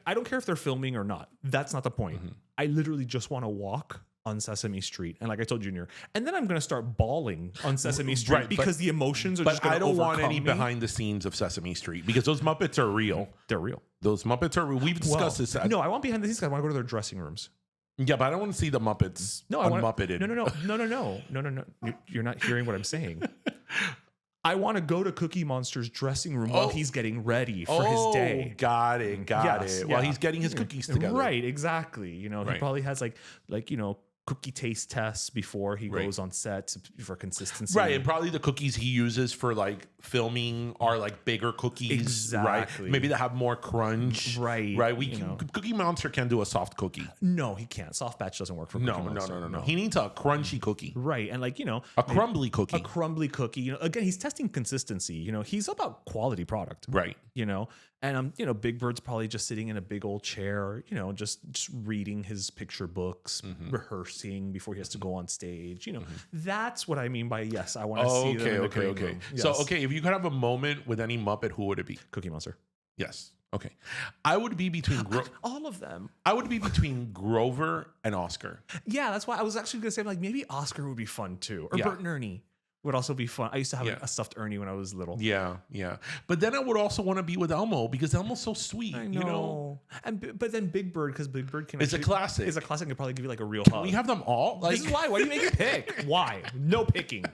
I don't care if they're filming or not. That's not the point. I literally just want to walk on Sesame Street. And like I told Junior, and then I'm going to start bawling on Sesame Street Right, because the emotions are just going to I don't want any me. behind the scenes of Sesame Street because those Muppets are real. They're real. Those Muppets are real. We've discussed this. No, I want behind the scenes. I want to go to their dressing rooms. Yeah, but I don't want to see the Muppets unmuppeted. No. You're not hearing what I'm saying. I want to go to Cookie Monster's dressing room while he's getting ready for his day. Got it. While he's getting his cookies together. Right, exactly. You know, he probably has like cookie taste tests before he goes on set for consistency. Right, and probably the cookies he uses for like filming are like bigger cookies. Exactly. Right? Maybe they have more crunch. Right. Right. Cookie Monster can do a soft cookie. No, he can't. Soft batch doesn't work for Cookie Monster. No. He needs a crunchy cookie. Right. And like, a crumbly cookie. A crumbly cookie. Again, he's testing consistency. He's about quality product. Right. And Big Bird's probably just sitting in a big old chair, just reading his picture books, rehearsing before he has to go on stage. That's what I mean by yes, I want to see them in the green room. Yes. So, if you could have a moment with any Muppet, who would it be? Cookie Monster. Yes. Okay. I would be between all of them. I would be between Grover and Oscar. Yeah, that's why I was actually going to say like maybe Oscar would be fun too, or Bert and Ernie would also be fun. I used to have a stuffed Ernie when I was little. Yeah. But then I would also want to be with Elmo because Elmo's so sweet. I know. But then Big Bird, because Big Bird it's a classic. It's a classic. Can probably give you like a real hug. We have them all. This is why. Why do you make it pick? Why? No picking.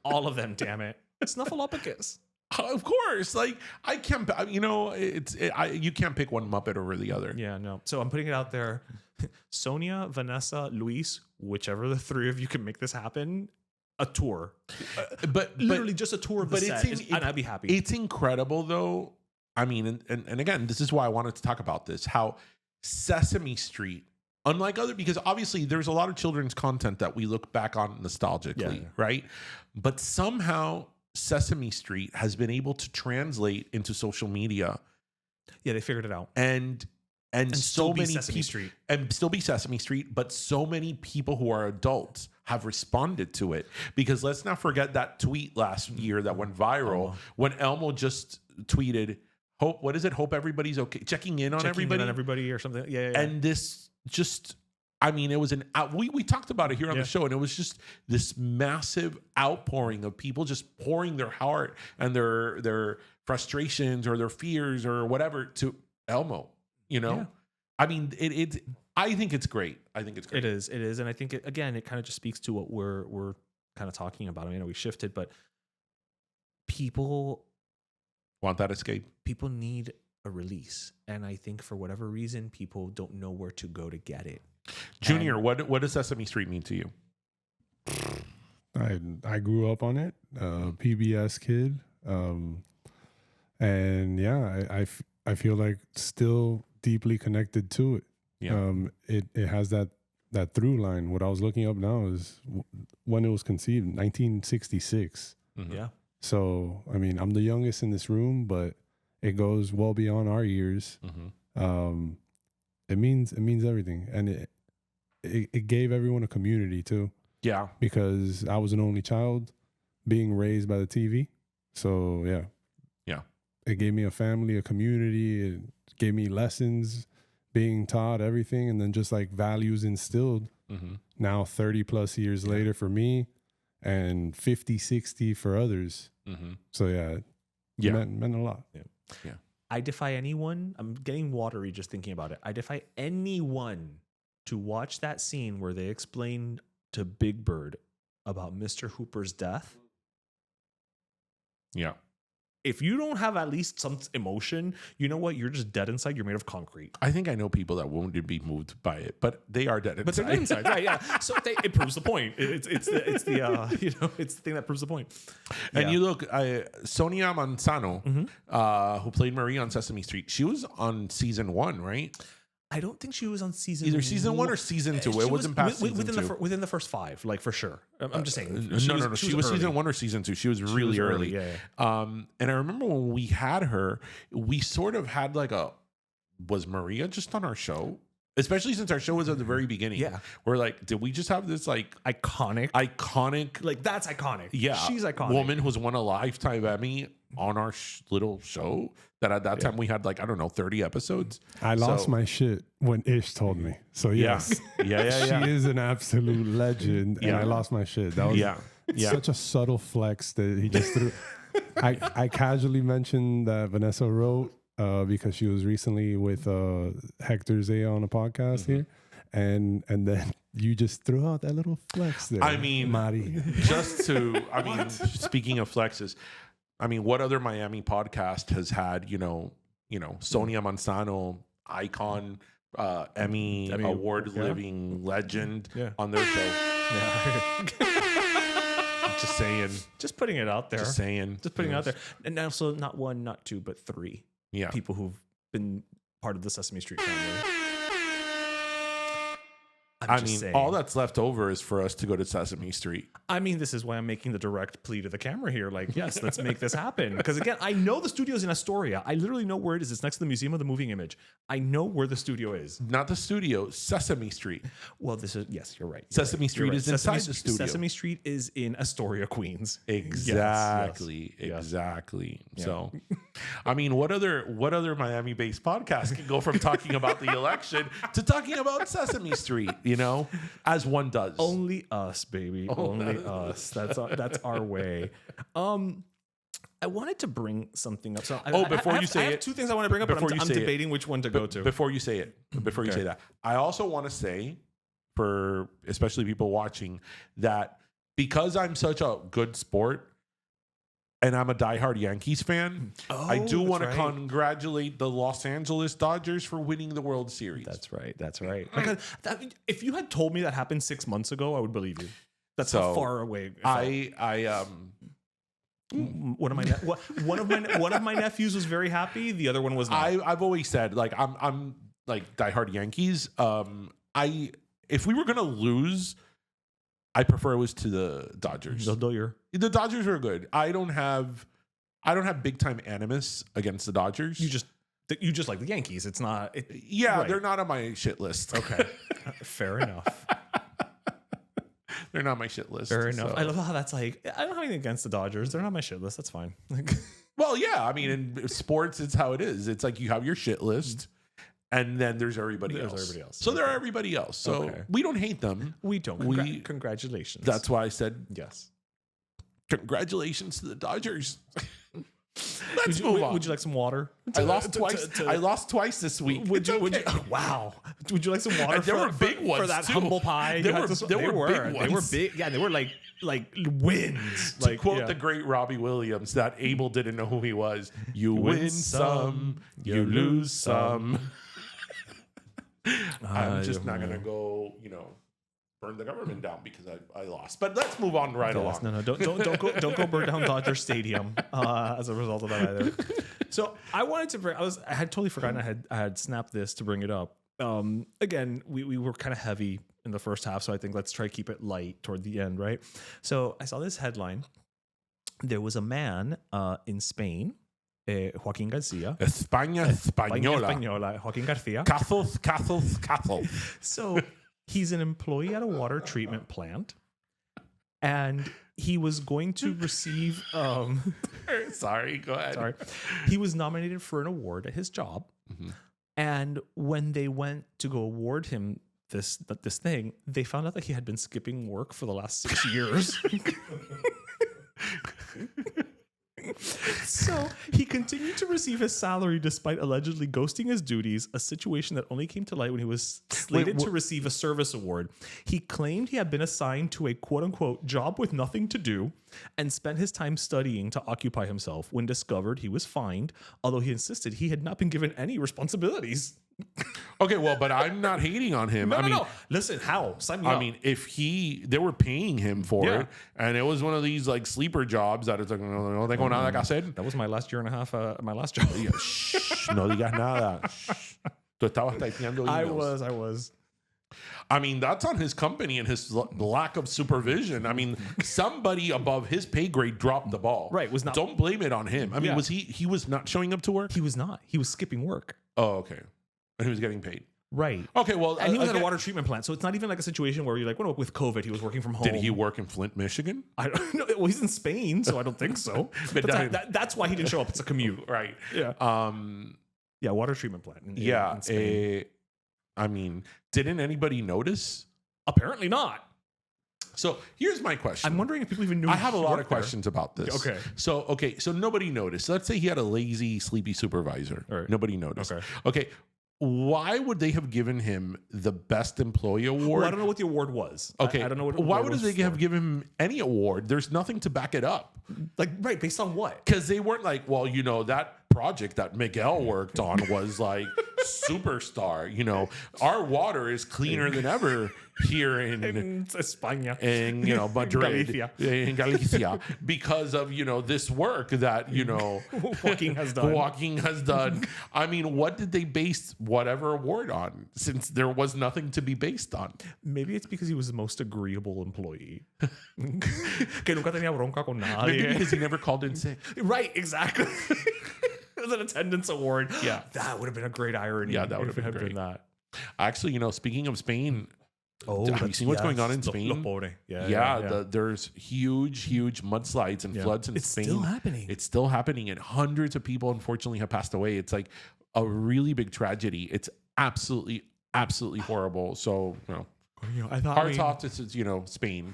All of them. Damn it. Snuffleupagus. Of course. Like I can't. You can't pick one Muppet over the other. Yeah. No. So I'm putting it out there. Sonia, Vanessa, Luis, whichever the 3 of you can make this happen. A tour, but literally just a tour of the set, and I'd be happy. It's incredible, though. I mean, and again, this is why I wanted to talk about this. How Sesame Street, unlike other, because obviously there's a lot of children's content that we look back on nostalgically, right? But somehow Sesame Street has been able to translate into social media. Yeah, they figured it out, and so many Sesame Street, and still be Sesame Street, but so many people who are adults have responded to it, because let's not forget that tweet last year that went viral when Elmo just tweeted, hope everybody's okay, checking in on everybody or something. Yeah. And this just, I mean, it was we talked about it here on the show, and it was just this massive outpouring of people just pouring their heart and their frustrations or their fears or whatever to Elmo. I mean, I think it's great. It is, and I think it kind of just speaks to what we're kind of talking about. I mean, we shifted, but people want that escape. People need a release, and I think for whatever reason, people don't know where to go to get it. Junior, what does Sesame Street mean to you? I grew up on it, PBS kid, and yeah, I feel like still deeply connected to it. Yeah. It has that through line. What I was looking up now is when it was conceived, 1966. Yeah. So, I mean, I'm the youngest in this room, but it goes well beyond our years. It means everything. And it gave everyone a community too. Yeah. Because I was an only child being raised by the TV. So, yeah. Yeah. It gave me a family, a community. It gave me lessons being taught, everything, and then just like values instilled. Now 30 plus years later for me, and 50, 60 for others. So it meant a lot. Yeah. I defy anyone. I'm getting watery just thinking about it. I defy anyone to watch that scene where they explain to Big Bird about Mr. Hooper's death Yeah. If you don't have at least some emotion, you know what? You're just dead inside. You're made of concrete. I think I know people that won't be moved by it, but they are dead inside. But they're dead inside, right? Yeah. So it proves the point. It's the thing that proves the point. And you look, Sonia Manzano, who played Marie on Sesame Street, she was on season 1, right? I don't think she was on season Either season 1 or season 2. It wasn't past season 2. Within the first 5, like for sure. I'm just saying. No. She was season 1 or season 2. She was really early. Yeah. And I remember when we had her, we sort of had like was Maria just on our show? Especially since our show was at the very beginning. Yeah. We're like, did we just have this like iconic, like that's iconic. Yeah. She's iconic. Woman who's won a Lifetime Emmy on our little show that at that time we had like, I don't know, 30 episodes. I lost my shit when Ish told me. So yes. Yeah. She is an absolute legend, and I lost my shit. That was such a subtle flex that he just threw. I casually mentioned that Vanessa wrote because she was recently with Hector Zay on a podcast here, and then you just threw out that little flex there. I mean, Mari. Speaking of flexes, I mean, what other Miami podcast has had, Sonia Manzano, icon, Emmy award living legend on their show? Yeah. Just saying. Just putting it out there. Just saying. Just putting it out there. And also not 1, not 2, but 3 Yeah. people who've been part of the Sesame Street family. I mean, all that's left over is for us to go to Sesame Street. I mean, this is why I'm making the direct plea to the camera here. Like, yes, let's make this happen. Because again, I know the studio's in Astoria. I literally know where it is. It's next to the Museum of the Moving Image. I know where the studio is. Not the studio, Sesame Street. Well, yes, you're right. Sesame Street is inside the studio. Sesame Street is in Astoria, Queens. Exactly. Yes. Exactly. Yeah. So, I mean, what other Miami-based podcast can go from talking about the election to talking about Sesame Street? As one does. Only us, baby. Only us. That's our way. I wanted to bring something up. So before you say it, I have 2 things I want to bring up, but I'm debating which one to go to. Before you say it, you say that, I also want to say, for especially people watching, that because I'm such a good sport and I'm a diehard Yankees fan, I do want to congratulate the Los Angeles Dodgers for winning the World Series. That's right. Because if you had told me that happened 6 months ago, I would believe you. That's how far away. One of my nephews was very happy. The other one was not. I've always said, like, I'm like diehard Yankees. If we were gonna lose, I prefer it was to the Dodgers. The Dodgers are good. I don't have big time animus against the Dodgers. You just like the Yankees. It's not. They're not on my shit list. Okay, fair enough. They're not my shit list. Fair enough. I love how that's like. I don't have anything against the Dodgers. They're not my shit list. That's fine. Well, yeah. I mean, in sports, it's how it is. It's like you have your shit list. And then there's everybody else. So there are everybody else. So we don't hate them. We don't. Congratulations. That's why I said yes. Congratulations to the Dodgers. Let's move on. Would you like some water? I lost twice. I lost twice this week. Would you? Wow. Would you like some water? There were big ones for that too. Humble pie. There were big ones. They were big. Yeah, they were like wins. To quote the great Robbie Williams, that Abel didn't know who he was. You win some, you lose some. I'm just not gonna go, burn the government down because I lost. But let's move on along. No, don't go burn down Dodger Stadium as a result of that either. So I wanted to bring. I had totally forgotten. I had snapped this to bring it up. Again, we were kind of heavy in the first half, so I think let's try to keep it light toward the end, right? So I saw this headline. There was a man in Spain. Joaquin Garcia. España Española. Joaquin Garcia. Cazos. So he's an employee at a water treatment plant, and he was going to receive. Sorry, go ahead. Sorry, he was nominated for an award at his job, and when they went to go award him this thing, they found out that he had been skipping work for the last 6 years. So he continued to receive his salary despite allegedly ghosting his duties, a situation that only came to light when he was slated to receive a service award. He claimed he had been assigned to a quote-unquote job with nothing to do and spent his time studying to occupy himself. When discovered, he was fined, although he insisted he had not been given any responsibilities. Okay, well, but I'm not hating on him. No. Listen, how? Sign me up. I mean, if they were paying him for it, and it was one of these like sleeper jobs that it's like, no, they going out like I said. That was my last year and a half, my last job. Shh, no digas nada. Shh. Tú estabas typeando emails. I was. I mean, that's on his company and his lack of supervision. I mean, somebody above his pay grade dropped the ball. Right, was not. Don't blame it on him. I mean, was he was not showing up to work? He was not. He was skipping work. Oh, okay. And he was getting paid. Right. Okay, well, and he was at a water treatment plant, so it's not even like a situation where you're like, well, with COVID, he was working from home. Did he work in Flint, Michigan? I don't know. Well, he's in Spain, so I don't think so. But that's why he didn't show up. It's a commute, right? Yeah. Yeah, water treatment plant. In Spain. I mean, didn't anybody notice? Apparently not. So here's my question. I'm wondering if people even knew. I have a lot of questions about this. Okay. So nobody noticed. Let's say he had a lazy, sleepy supervisor. Right. Nobody noticed. Okay. Why would they have given him the best employee award? Well, I don't know what the award was. Okay. I don't know what. Why would they have given him any award? There's nothing to back it up. Like, right, based on what? Because they weren't like, well, that project that Miguel worked on was like superstar. Our water is cleaner than ever here in España, in Madrid, in Galicia, because of this work that Joaquin has done. I mean, what did they base whatever award on? Since there was nothing to be based on. Maybe it's because he was the most agreeable employee. Que nunca tenía bronca con nadie. Maybe because he never called in sick. Right, exactly. It was an attendance award. Yeah, that would have been a great irony. Yeah, that would have been that. Actually, speaking of Spain. Oh, have you seen what's going on in Spain? There's huge mudslides and floods in Spain. It's still happening. It's still happening, and hundreds of people unfortunately have passed away. It's like a really big tragedy. It's absolutely horrible. So, I thought hearts off to Spain.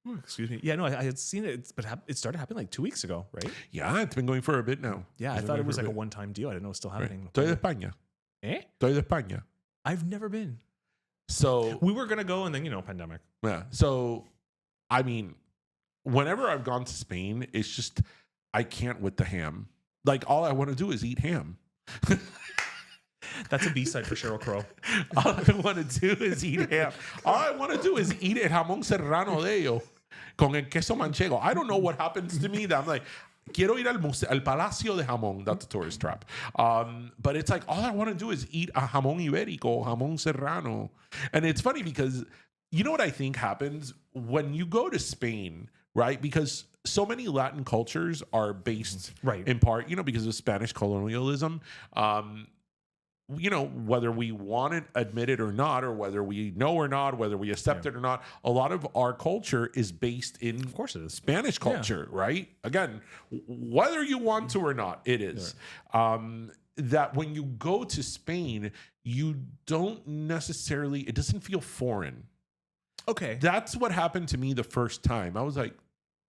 Oh, excuse me. Yeah, no, I had seen it, but it started happening like 2 weeks ago, right? Yeah, it's been going for a bit now. Yeah, I thought it was like a one-time deal. I didn't know it was still happening. Estoy de España. Estoy de España. I've never been. So we were gonna go, and then pandemic. Yeah. So, I mean, whenever I've gone to Spain, it's just I can't with the ham. Like all I want to do is eat ham. That's a B-side for Sheryl Crow. All I want to do is eat ham. All I want to do is eat el jamón serrano de ellos con el queso manchego. I don't know what happens to me that I'm like, quiero ir al Palacio de Jamón. That's a tourist trap. But it's like, all I want to do is eat a jamón ibérico, jamón serrano. And it's funny because you know what I think happens when you go to Spain, right? Because so many Latin cultures are based in part, because of Spanish colonialism. Whether we want to admit it or not, or whether we know or not, whether we accept it or not, a lot of our culture is based in, of course, it is Spanish culture, right? Again, whether you want to or not, it is. That when you go to Spain, you don't necessarily, it doesn't feel foreign. Okay. That's what happened to me the first time. I was like,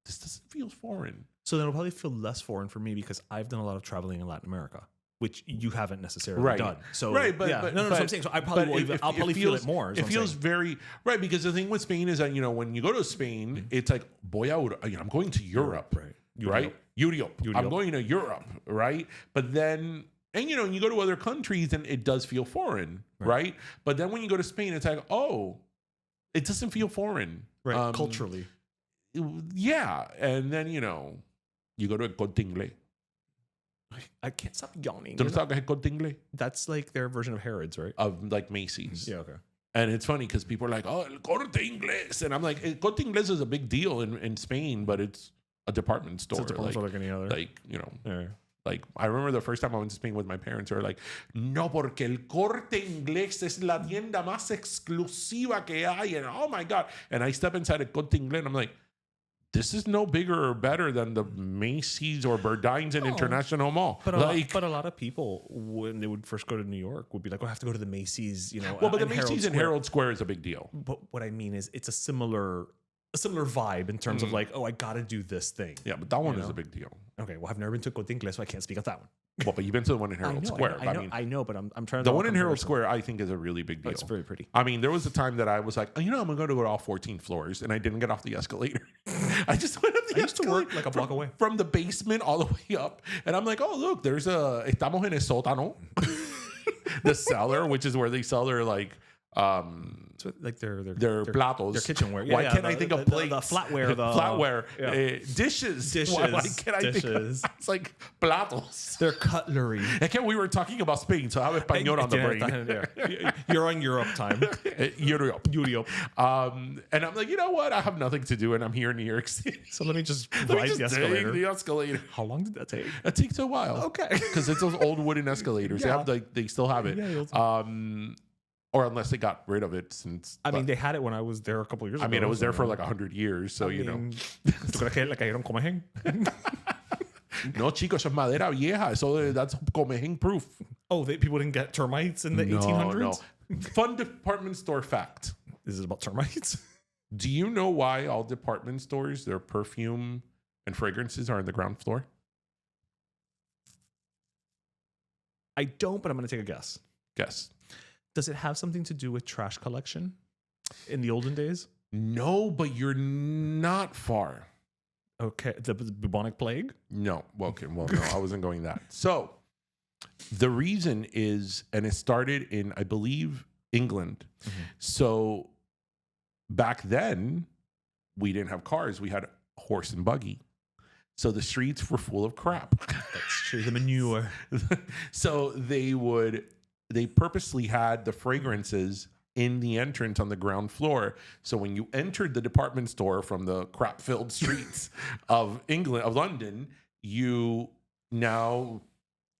this doesn't feel foreign. So then it'll probably feel less foreign for me because I've done a lot of traveling in Latin America, which you haven't necessarily done. So but so I'm saying, so I'll probably feel it more. It feels very right, because the thing with Spain is that when you go to Spain, it's like I'm going to Europe, right? Europe. I'm going to Europe, right? But then, and you go to other countries and it does feel foreign, right? But then when you go to Spain, it's like, oh, it doesn't feel foreign, right? Culturally, yeah. And then you go to El Corte Inglés. I can't stop yawning. That's like their version of Harrods, right? Of like Macy's. Yeah, okay. And it's funny because people are like, oh, El Corte Inglés. And I'm like, El Corte Inglés is a big deal in Spain, but it's a department store. It's a department store like any other. Like, I remember the first time I went to Spain with my parents, they were like, no, porque El Corte Inglés es la tienda más exclusiva que hay. And oh my God. And I step inside El Corte Inglés and I'm like, this is no bigger or better than the Macy's or Burdines and International Mall. But a lot of people, when they would first go to New York, would be like, I have to go to the Macy's, Well, but the Macy's in Herald Square is a big deal. But what I mean is, it's a similar a similar vibe in terms of like, oh, I got to do this thing. Yeah, but that one You is know? a big deal. Okay, well, I've never been to Cotincle, so I can't speak of that one. Well, but you've been to the one in Herald Square. I know, but I'm trying to. The draw one a in Herald comparison. Square, I think, is a really big Oh, deal. it's very pretty. I mean, there was a time that I was like, I'm going to go to all 14 floors, and I didn't get off the escalator. I just went up the I used to escalator work like a block away. from the basement all the way up, and I'm like, oh, look, there's estamos en el sótano, the cellar, which is where they sell their like. So, like their Platos. their kitchenware. Yeah, Why yeah, can't I think of plates? The flatware, dishes. Dishes, Why can't I think dishes. of it's like platos? their cutlery. Again, we were talking about Spain, so I have español on the brain. Yeah. You're on Europe time. Europe. Europe. And I'm like, you know what? I have nothing to do, and I'm here in New York City. So let me just Let me ride just the take escalator. the escalator. How long did that take? It takes a while. Okay. Because it's those old wooden escalators. Yeah. They still have it. Yeah, Or unless they got rid of it since. I mean, they had it when I was there a couple of years ago. I mean, it was there for like 100 years, so you know. ¿Tú crees que le cayeron comején? No, chicos, es madera vieja. So that's comején proof. Oh, people didn't get termites in the 1800s? No. Fun department store fact. Is it about termites? Do you know why all department stores, their perfume and fragrances are on the ground floor? I don't, but I'm going to take a guess. Guess. Does it have something to do with trash collection in the olden days? No, but you're not far. Okay, the bubonic plague? No. Well, no, I wasn't going that. So the reason is, and it started in, I believe, England. Mm-hmm. So back then, we didn't have cars. We had horse and buggy. So the streets were full of crap. That's true. The manure. So they purposely had the fragrances in the entrance on the ground floor. So when you entered the department store from the crap-filled streets of London, you now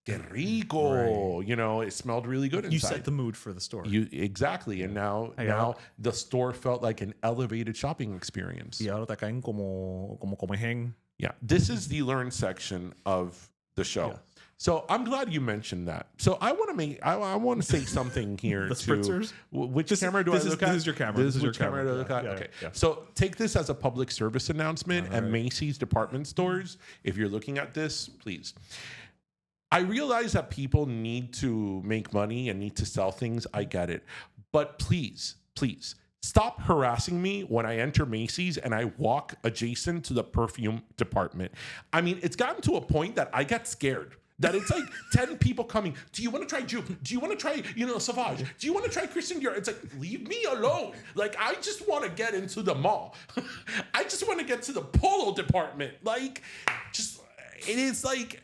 que rico. Right. You know, it smelled really good inside. You set the mood for the store. Exactly. And now the store felt like an elevated shopping experience. Y ahora te caen como comején. Yeah. This is the learn section of the show. Yeah. So I'm glad you mentioned that. So I want to say something here. The spritzers? Which camera do I look at? This is your camera. This is your camera to look at? Yeah, okay. yeah. So take this as a public service announcement All at right. Macy's department stores. If you're looking at this, please. I realize that people need to make money and need to sell things. I get it. But please, stop harassing me when I enter Macy's and I walk adjacent to the perfume department. I mean, it's gotten to a point that I get scared. That it's like 10 people coming. Do you want to try Jupe? Do you want to try, Sauvage? Do you want to try Christian Dior? It's like, leave me alone. Like, I just want to get into the mall. I just want to get to the polo department. Like, it is like,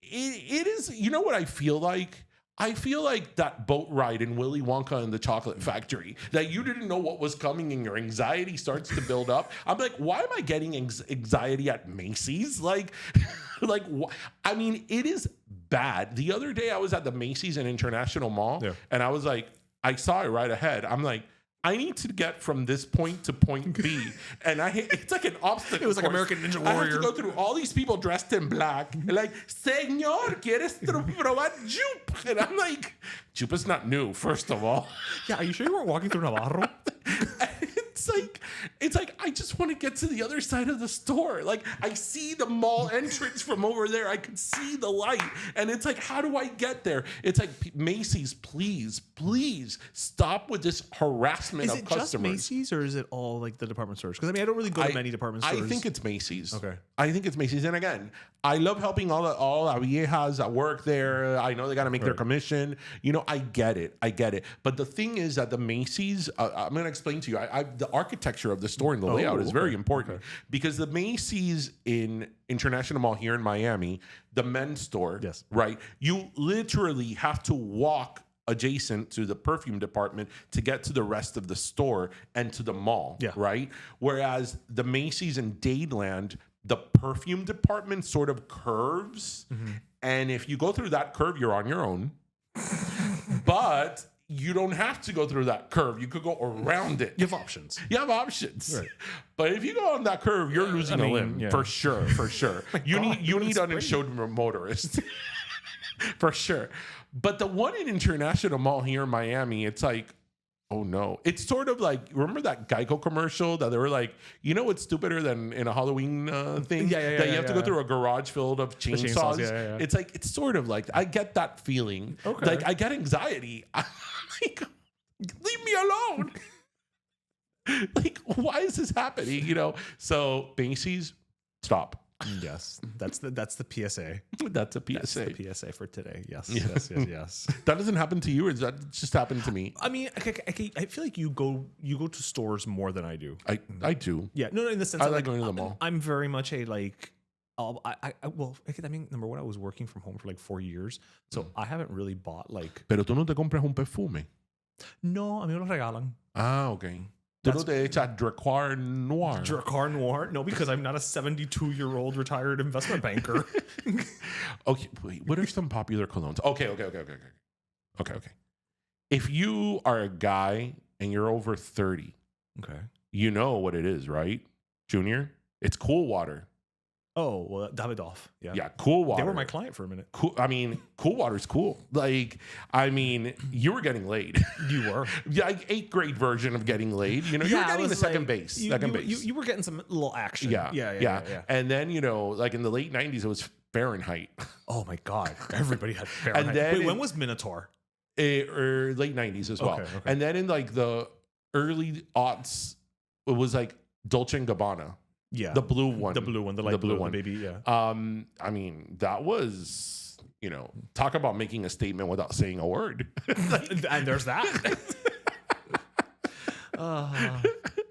it is, you know what I feel like? I feel like that boat ride in Willy Wonka and the Chocolate Factory, that you didn't know what was coming and your anxiety starts to build up. I'm like, why am I getting anxiety at Macy's? I mean, it is bad. The other day I was at the Macy's and International Mall, and I was like, I saw it right ahead. I'm like, I need to get from this point to point B. And it's like an obstacle. It was like course. American Ninja I Warrior. have to go through all these people dressed in black. And like, Señor, ¿quieres probar Jupe? And I'm like, Jupe is not new, first of all. Yeah, are you sure you weren't walking through Navarro? It's like I just want to get to the other side of the store. Like, I see the mall entrance from over there. I can see the light. And it's like, how do I get there? It's like, Macy's, please stop with this harassment of customers. Is it just Macy's or is it all like the department stores? Because I mean, I don't really go to many department stores. I think it's Macy's. Okay. I think it's Macy's. And again, I love helping all the viejas that work there. I know they got to make their commission. You know, I get it. But the thing is that the Macy's, I'm going to explain to you, the architecture of the store and the layout is very important because the Macy's in International Mall here in Miami, the men's store, right? You literally have to walk adjacent to the perfume department to get to the rest of the store and to the mall, right? Whereas the Macy's in Dadeland, the perfume department sort of curves. Mm-hmm. And if you go through that curve, you're on your own. But you don't have to go through that curve. You could go around it. You have options. Right. But if you go on that curve, you're losing a limb for sure. You need uninsured motorists. For sure. But the one in International Mall here in Miami, it's like Oh no. It's sort of like, remember that Geico commercial that they were like, you know what's stupider than in a Halloween thing? That you have to go through a garage filled of chainsaws. Yeah. It's like, it's sort of like, I get that feeling. Okay. Like I get anxiety. I'm like, leave me alone. Like, why is this happening? You know? So Macy's, stop. Yes, that's the PSA. That's a PSA. That's the PSA for today. Yes. That doesn't happen to you, or does that just happen to me? I mean, I feel like you go to stores more than I do. I do. Yeah, no, in the sense I that, like going to the mall. I'm very much a like. I mean, number one, I was working from home for like 4 years, so I haven't really bought like. Pero tú no te compras un perfume. No, a mí me lo regalan. Ah, okay. Tú no te echas Dracar Noir. Dracar Noir? No, because I'm not a 72-year-old retired investment banker. Okay, wait. What are some popular colognes? Okay. If you are a guy and you're over 30, Okay. you know what it is, right? Junior? It's Cool Water. Oh, well, Davidoff. Yeah. Yeah, Cool Water. They were my client for a minute. Cool. I mean, Cool Water's cool. Like, I mean, you were getting laid. You were. Yeah, like 8th grade version of getting laid. You know, you were getting the second base. You were getting some little action. Yeah. And then, you know, like in the late 90s, it was Fahrenheit. Oh my God. Everybody had Fahrenheit. And then wait, when was Minotaur? Or late 90s as well. Okay. And then in like the early aughts, it was like Dolce & Gabbana. Yeah. The blue one. The blue one. The light blue one. The baby. Yeah. I mean, that was, you know, talk about making a statement without saying a word. And there's that.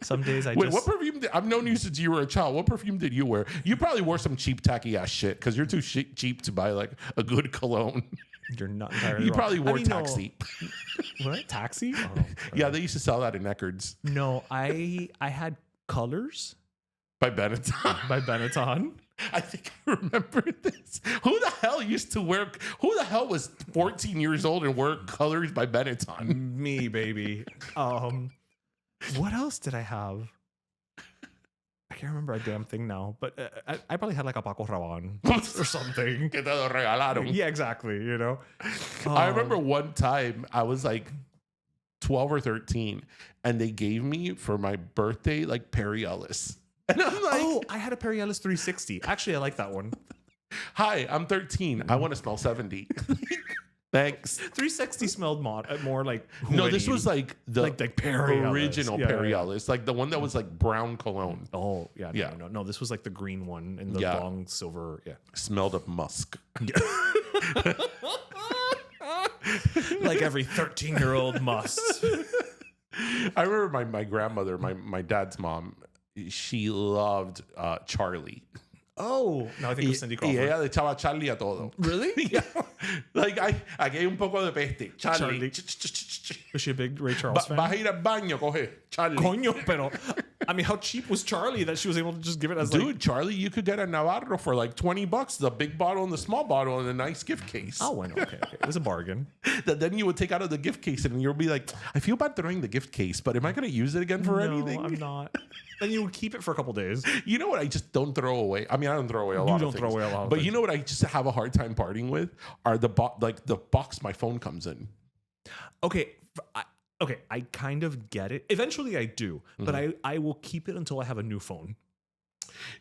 Some days Wait, what perfume I've known you since you were a child. What perfume did you wear? You probably wore some cheap, tacky ass shit because you're too cheap to buy like a good cologne. You're not entirely You wrong. probably wore Taxi. No. What? Taxi? Oh, yeah, they used to sell that in Eckerd's. No, I had Colors by Benetton. by Benetton. I think I remember this. Who the hell was 14 years old and wore Colors by Benetton? Me, baby. What else did I have? I can't remember a damn thing now, but I probably had like a Paco Rabanne or something. Que te lo regalaron. Yeah, exactly. You know, I remember one time I was like 12 or 13, and they gave me for my birthday like Perry Ellis. And I'm like, oh, I had a Perry Ellis 360. Actually, I like that one. Hi, I'm 13. I want to smell 70. Thanks. 360 smelled more like no, this was like the like Perry original Ellis. Perry Ellis, like the one that was like brown cologne. Oh yeah, no. This was like the green one in the long silver. Yeah, smelled of musk. Like every 13-year-old must. I remember my grandmother, my dad's mom. She loved Charlie. Oh, no, I think it was Cindy Crawford. Y ella le echaba Charlie a todo. Really? Yeah. Like, aquí hay un poco de peste. Charlie. Was she a big Ray Charles fan? Vas a ir al baño, coge. Charlie. Coño, pero I mean, how cheap was Charlie that she was able to just give it as Dude, Charlie, you could get a Navarro for like $20, the big bottle and the small bottle and a nice gift case. Oh, well, okay. It was a bargain. That then you would take out of the gift case and you'll be like, I feel bad throwing the gift case, but am I going to use it again for anything? No, I'm not. Then you would keep it for a couple days. You know what I just don't throw away? I mean, I don't throw away a lot of things. But you know what I just have a hard time parting with? Are the box my phone comes in. Okay. I kind of get it. Eventually I do, but I will keep it until I have a new phone.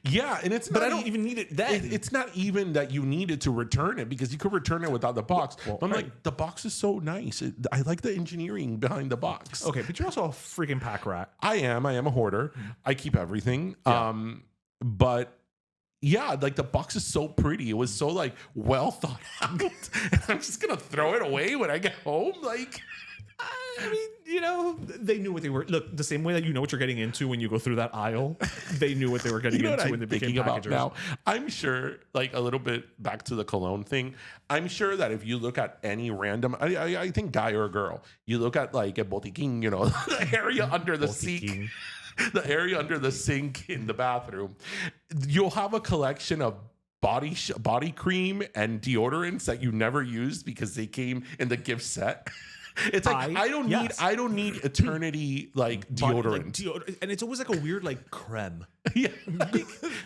Yeah, and but I don't even need it then. It's not even that you needed to return it because you could return it without the box. Well, I'm like, the box is so nice. I like the engineering behind the box. Okay, but you're also a freaking pack rat. I am a hoarder. I keep everything. Yeah. But yeah, like the box is so pretty. It was so like well thought out. And I'm just gonna throw it away when I get home. Like, I mean, you know, they knew what they were. Look, the same way that you know what you're getting into when you go through that aisle, they knew what they were getting into when they became packagers. Now, I'm sure, like a little bit back to the cologne thing. I'm sure that if you look at any random, I think guy or girl, you look at like a botiquín, you know, the area under the sink, the area under the sink in the bathroom, you'll have a collection of body cream and deodorants that you never used because they came in the gift set. It's like I don't need eternity like deodorant. And it's always like a weird like creme. Yeah.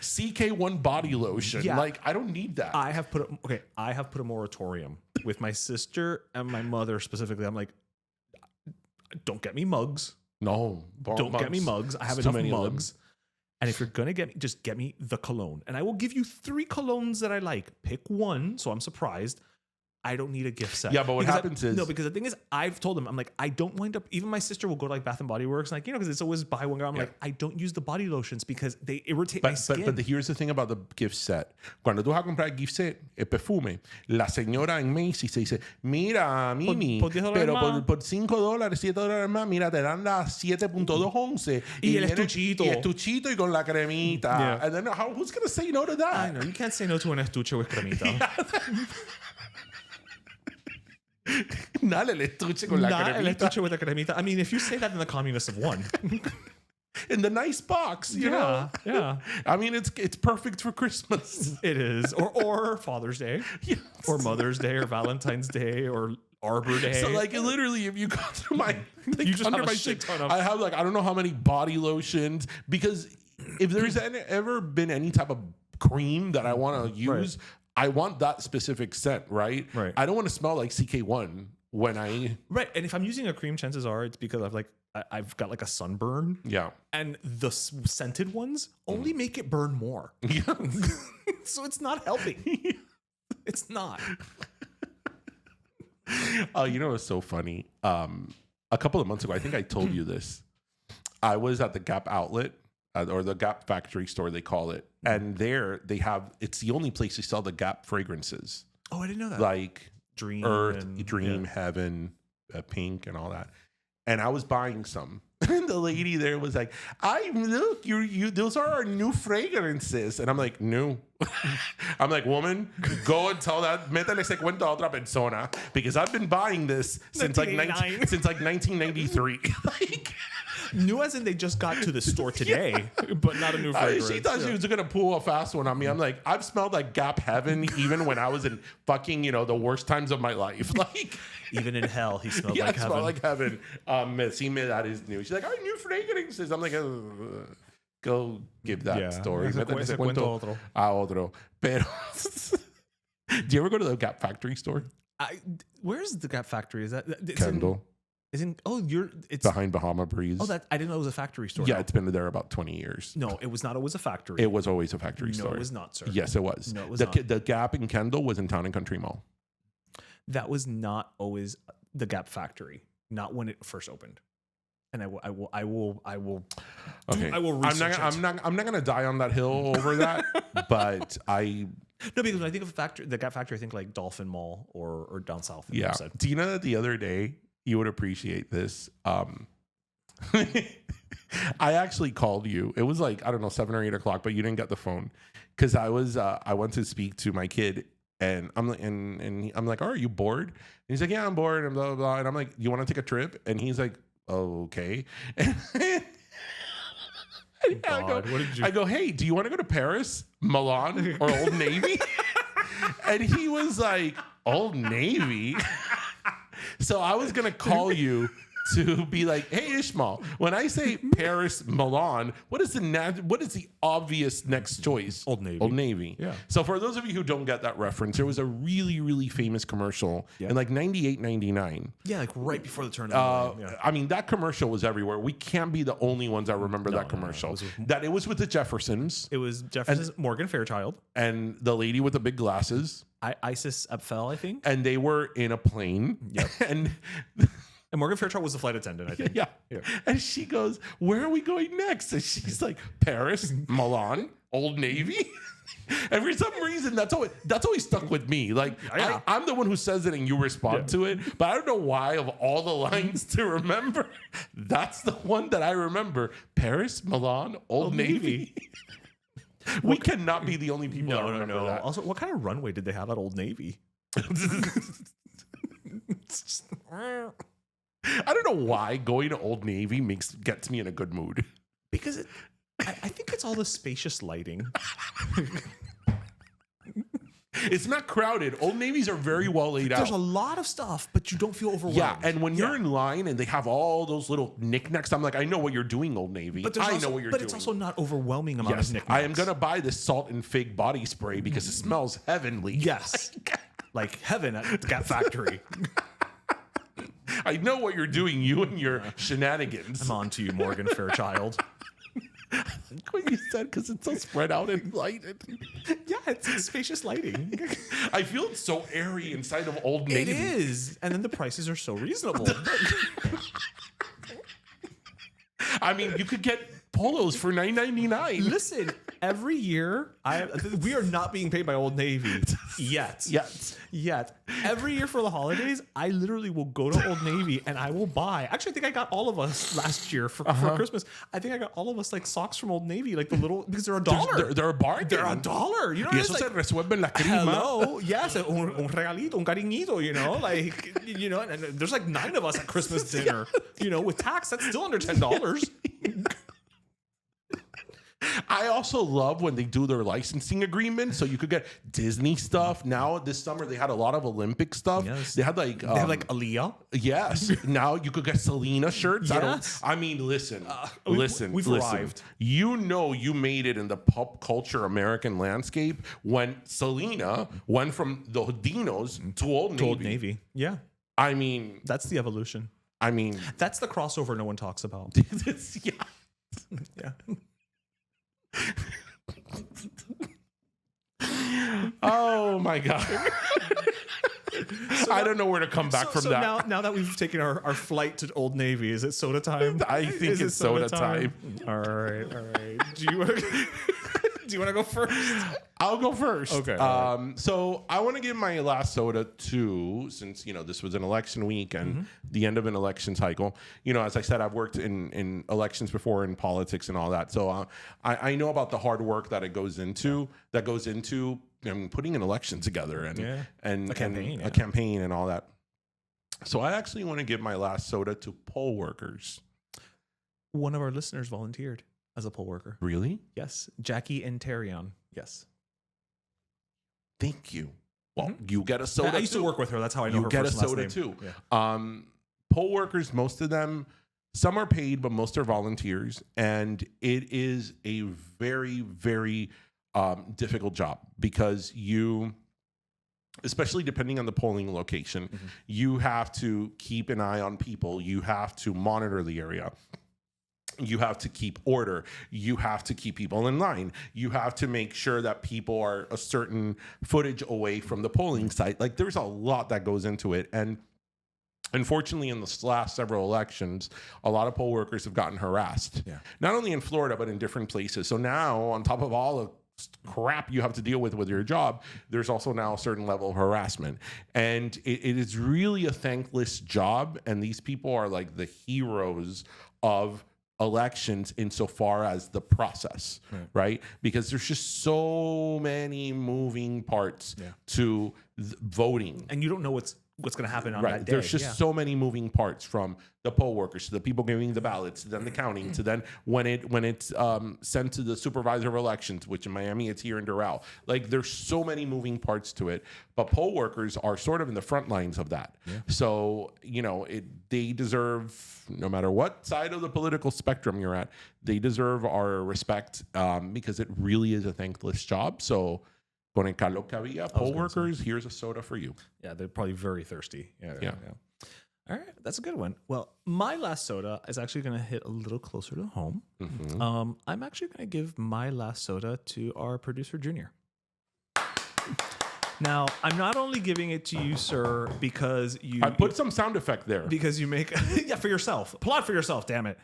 CK1 body lotion. Yeah. Like I don't need that. I have put a moratorium with my sister and my mother specifically. I'm like, don't get me mugs. No, Don't get me mugs. I have It's too enough many of them. mugs. And if you're going to get me, just get me the cologne. And I will give you 3 colognes that I like. Pick one. So I'm surprised. I don't need a gift set. Yeah, but what Because happens is... No, because the thing is, I've told them, I'm like, I don't wind up... Even my sister will go to like Bath & Body Works, like, you know, because it's always buy one. I'm like, I don't use the body lotions because they irritate my skin. But here's the thing about the gift set. Cuando tú vas a comprar gift set, el perfume, la señora en Macy se dice, mira, Mimi, por $10 pero más. por $5, $7 más, mira, te dan la 7.211. Y el viene- estuchito. Y estuchito y con la cremita. Yeah. And then who's going to say no to that? I know, you can't say no to an estuche with cremita. Dale el estuche con la Not an cremita. estuche with a cremita. I mean, if you say that, then the communists have won. In the nice box, you know? Yeah. I mean, it's perfect for Christmas. It is. Or Father's Day. Yes. Or Mother's Day or Valentine's Day or Arbor Day. So like literally, if you go through my, like, You just under have a my shit sink, ton of- I have like I don't know how many body lotions, because if there's ever been any type of cream that I want to use, I want that specific scent, right? Right. I don't want to smell like CK1 when I Right. And if I'm using a cream, chances are it's because I've got like a sunburn. yeah. And the scented ones only make it burn more. So it's not helping. It's not. You know, it's so funny. A couple of months ago, I think I told you this. I was at the Gap outlet or the Gap factory store, they call it. And there they have, it's the only place they sell the Gap fragrances. Oh, I didn't know that. Like Dream. Earth, and- Dream, yeah. Heaven, Pink, and all that. And I was buying some. And the lady there was like, look, you those are our new fragrances. And I'm like, new. I'm like, woman, go and tell that, métele ese cuento a otra persona. Because I've been buying this since like 1993. Like, New as in they just got to the store today, but not a new fragrance. she thought she was gonna pull a fast one on me. I'm like, I've smelled like Gap Heaven even when I was in fucking, the worst times of my life. Like, Even in hell, he smelled yeah, like it heaven. smelled like heaven. Macy, that is new. She's like, our new fragrances. I'm like, go give that story. Ese Métele ese cuento cuento a otro. a otro. Pero, do you ever go to the Gap factory store? Where's the Gap factory? Is that it's Kendall, it's behind Bahama Breeze. Oh, that I didn't know it was a factory store. Yeah, No. it's been there about 20 years. No, it was not. It was a factory. It was always a factory No, store. it was not, sir. Yes, it was. No, it was the, not. The Gap in Kendall was in Town and Country Mall. That was not always the Gap factory. Not when it first opened. And I will. Okay, I will research I'm not gonna die on that hill over that. But I No, because when I think of the Gap factory, I think like Dolphin Mall or down south. yeah. Said. Do you know that the other day you would appreciate this? I actually called you. It was like, I don't know, 7 or 8 o'clock, but you didn't get the phone because I went to speak to my kid. And I'm like, and I'm like, oh, are you bored? And he's like, yeah, I'm bored, and blah, blah, blah. And I'm like, you want to take a trip? And he's like, oh, okay. And God, what did you? I go, hey, do you want to go to Paris, Milan, or Old Navy? And he was like, Old Navy? So I was going to call you to be like, hey, Ishmael, when I say Paris, Milan, what is the obvious next choice? Old Navy. Old Navy. Yeah. So for those of you who don't get that reference, there was a really, really famous commercial in like 98, 99. Yeah, like right before the turn of the millennium. I mean, that commercial was everywhere. We can't be the only ones that remember that commercial. It was with the Jeffersons It was Jefferson's Morgan Fairchild, and the lady with the big glasses. Isis Apfel, I think. And they were in a plane. Yep. And And Morgan Fairchild was the flight attendant, I think. yeah. And she goes, where are we going next? And she's like, Paris, Milan, Old Navy. And for some reason, that's always stuck with me. Like, Yeah. I'm the one who says it and you respond to it. But I don't know why, of all the lines to remember, that's the one that I remember. Paris, Milan, Old Navy. We cannot be the only people that remember that. Also, what kind of runway did they have at Old Navy? I don't know why going to Old Navy gets me in a good mood. Because I think it's all the spacious lighting. It's not crowded. Old Navies are very well laid out. There's a lot of stuff, but you don't feel overwhelmed. Yeah, and when you're in line and they have all those little knickknacks, I'm like, I know what you're doing, Old Navy. But I know what you're doing. But it's also not overwhelming amount of knickknacks. I am gonna buy this salt and fig body spray because it smells heavenly. Yes, like heaven at the Gap factory. I know what you're doing, you and your shenanigans. I'm on to you, Morgan Fairchild. What you said, because it's so spread out and lighted. Yeah, it's spacious lighting. I feel it's so airy inside of Old Navy. It is. And then the prices are so reasonable. I mean, you could get polos for $9.99. Listen, every year, we are not being paid by Old Navy yet. Yet. Every year for the holidays, I literally will go to Old Navy and I will buy. Actually, I think I got all of us last year for Christmas. I think I got all of us like socks from Old Navy, like the little, because they're $1. They're a bargain. They're $1. You know, Y it's eso like, se resuelve en la crima. hello, yes, un regalito, un cariñito, you know, like, you know, and there's like 9 of us at Christmas dinner, you know, with tax, that's still under $10. I also love when they do their licensing agreement, so you could get Disney stuff. Now this summer they had a lot of Olympic stuff. Yes. They had like Aaliyah. yes. Now you could get Selena shirts. Yes. I mean, listen. We've arrived. You know, you made it in the pop culture American landscape when Selena went from the Dinos to Old Navy. To Old Navy. Yeah. I mean, That's the evolution. I mean, That's the crossover no one talks about. yeah. Yeah. Oh my god. I don't know where to come back from that. Now that we've taken our flight to Old Navy, is it soda time? I think it's soda time. All right. Do you want to go first? I'll go first. Okay. So I want to give my last soda to, since, this was an election week and the end of an election cycle. As I said, I've worked in elections before, in politics and all that. So I know about the hard work that goes into putting an election together and a campaign and all that. So I actually want to give my last soda to poll workers. One of our listeners volunteered as a poll worker. Really? Yes. Jackie and Terrion. Yes. Thank you. Well, you get a soda. I used to work with her. That's how I know her get a first and last soda name. too. Yeah. Poll workers, most of them, some are paid, but most are volunteers, and it is a very, very difficult job because especially depending on the polling location, you have to keep an eye on people. You have to monitor the area. You have to keep order. You have to keep people in line. You have to make sure that people are a certain footage away from the polling site. Like, there's a lot that goes into it. And unfortunately, in the last several elections, a lot of poll workers have gotten harassed. Yeah. Not only in Florida, but in different places. So now, on top of all of crap you have to deal with your job, there's also now a certain level of harassment. And it is really a thankless job. And these people are like the heroes of elections insofar as the process, right? Because there's just so many moving parts to voting. And you don't know what's going to happen on that day. There's just so many moving parts, from the poll workers to the people giving the ballots, to then the counting, to then when it's sent to the supervisor of elections, which in Miami it's here in Doral. Like, there's so many moving parts to it, but poll workers are sort of in the front lines of that. Yeah. So they deserve, no matter what side of the political spectrum you're at, they deserve our respect because it really is a thankless job. So, con el calor que había, poll workers, here's a soda for you. Yeah, they're probably very thirsty. Yeah. All right, that's a good one. Well, my last soda is actually going to hit a little closer to home. I'm actually going to give my last soda to our producer, Junior. Now, I'm not only giving it to you, sir, because I put some sound effect there. Because you make... yeah, for yourself. Applaud for yourself, damn it.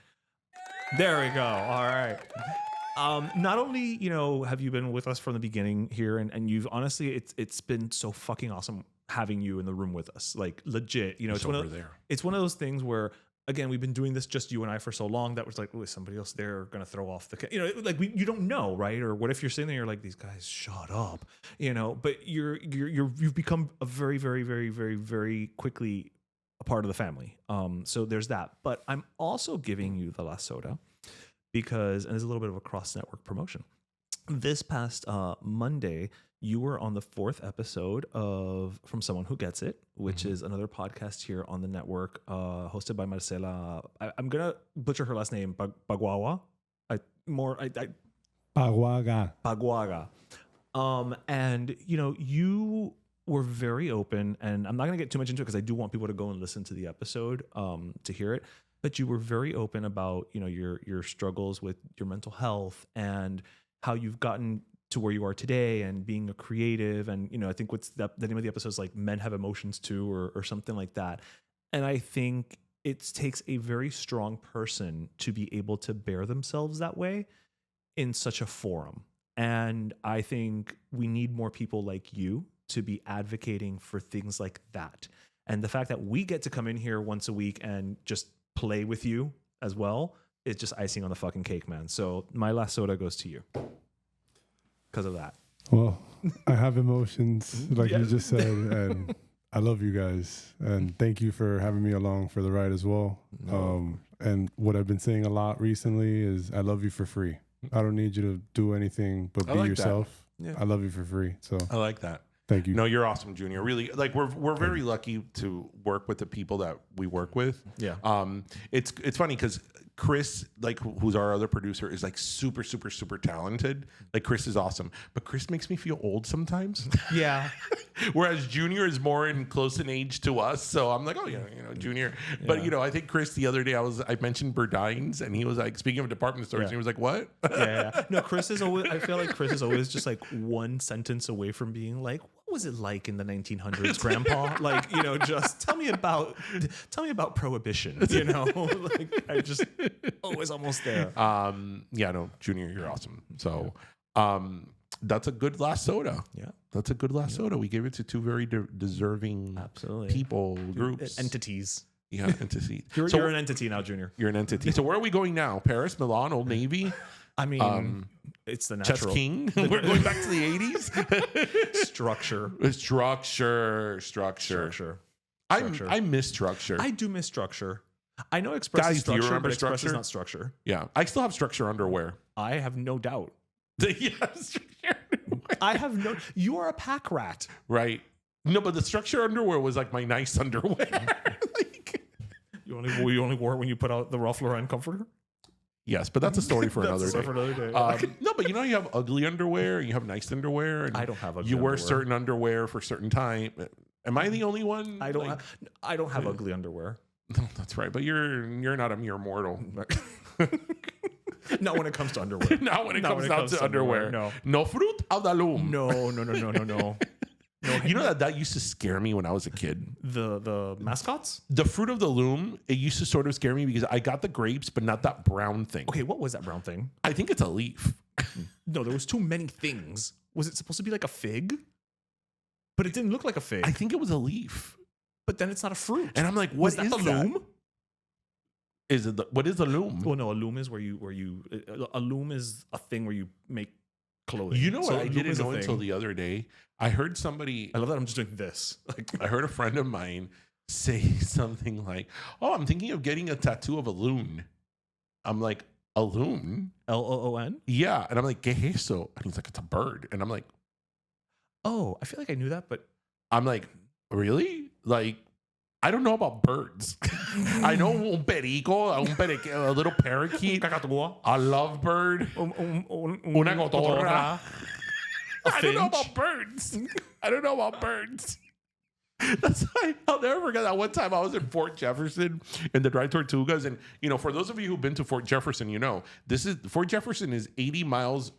There we go. All right. Not only, have you been with us from the beginning here, and you've honestly, it's been so fucking awesome having you in the room with us. Like, legit, it's one of those things where, again, we've been doing this just you and I for so long that was like, oh, is somebody else there going to throw off the, you don't know, right? Or what if you're sitting there, you're like, these guys, shut up, but you've become a very, very, very, very, very quickly a part of the family. So there's that, but I'm also giving you the last soda because, and there's a little bit of a cross-network promotion. This past Monday, you were on the 4th episode of From Someone Who Gets It, which is another podcast here on the network, hosted by Marcela. I'm going to butcher her last name, Paguaga. Paguaga. And, you were very open, and I'm not going to get too much into it because I do want people to go and listen to the episode to hear it. But you were very open about, you know, your struggles with your mental health and how you've gotten to where you are today and being a creative. And, you know, I think what's the name of the episode is like Men Have Emotions Too, or something like that. And I think it takes a very strong person to be able to bear themselves that way in such a forum. And I think we need more people like you to be advocating for things like that. And the fact that we get to come in here once a week and just play with you as well, it's just icing on the fucking cake, man. So my last soda goes to you because of that. Well, I have emotions, like you just said, and I love you guys. And thank you for having me along for the ride as well. And what I've been saying a lot recently is I love you for free. I don't need you to do anything but be yourself. Yeah. I love you for free. So I like that. Thank you. No, you're awesome, Junior. Really, like we're very lucky to work with the people that we work with. Yeah. It's funny because Chris, like who's our other producer, is like super talented. Like Chris is awesome, but Chris makes me feel old sometimes. Yeah. Whereas Junior is more close in age to us, so I'm like, oh yeah, you know, Junior. Yeah. But you know, I think Chris the other day I mentioned Burdines, and he was like, speaking of department stores, and he was like, what? Yeah. No, Chris is always. I feel like Chris is always just like one sentence away from being like, what was it like in the 1900s, Grandpa? Like, you know, just tell me about prohibition. You know, like I just always almost there. Yeah, no, Junior, you're awesome. So, that's a good last soda. Yeah, that's a good last soda. We gave it to two very deserving people, groups, entities. Yeah, entities. You're an entity now, Junior. You're an entity. So where are we going now? Paris, Milan, Old Navy? I mean, it's the natural. Chess King. We're going back to the 80s. Structure. I miss structure. I do miss structure. I know Express is structure, do you remember but Express structure? is not structure. Yeah, I still have structure underwear. I have no doubt. Yes, I have no. You are a pack rat, right? No, but the structure underwear was like my nice underwear. Like, you only wore it when you put out the Ralph Lauren comforter. Yes, but that's a story for another day. For another day. No, but you know, you have ugly underwear and you have nice underwear. And I don't have ugly You wear underwear. certain underwear for certain time. Am I the only one? I don't have ugly underwear. No, that's right. But you're not a mere mortal. Not when it comes to underwear. Not when it comes down to underwear. No fruit of the loom. No. You know that used to scare me when I was a kid. The mascots? The fruit of the loom, it used to sort of scare me because I got the grapes, but not that brown thing. Okay, what was that brown thing? I think it's a leaf. No, there was too many things. Was it supposed to be like a fig? But it didn't look like a fig. I think it was a leaf. But then it's not a fruit. And I'm like, what is the loom? What is a loom? Well, no, a loom is where you a loom is a thing where you make clothing. You know what I didn't know until the other day? I heard somebody. I love that I'm just doing this. I heard a friend of mine say something like, "Oh, I'm thinking of getting a tattoo of a loon." I'm like, "A loon? Loon?" Yeah, and I'm like, "¿Qué es eso?" And he's like, "It's a bird." And I'm like, "Oh, I feel like I knew that, but." I'm like, "Really? Like, I don't know about birds. I know un perico, a little parakeet, a lovebird, una cotorra." I don't know about birds. I don't know about birds. That's why I'll never forget that one time I was in Fort Jefferson in the Dry Tortugas. And, you know, for those of you who've been to Fort Jefferson, you know, Fort Jefferson is 80 miles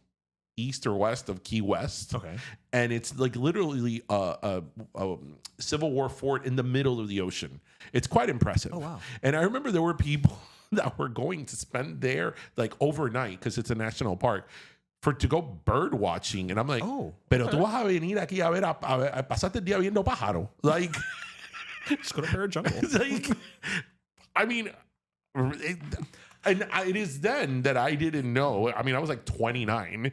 east or west of Key West. Okay. And it's like literally a Civil War fort in the middle of the ocean. It's quite impressive. Oh, wow. And I remember there were people that were going to spend there like overnight because it's a national park. To go bird watching, and I'm like, pero tú vas a venir aquí a ver a pasarte el día viendo pájaro, like, just go to Bear Jungle. Like, I mean, it is then that I didn't know. I mean, I was like 29,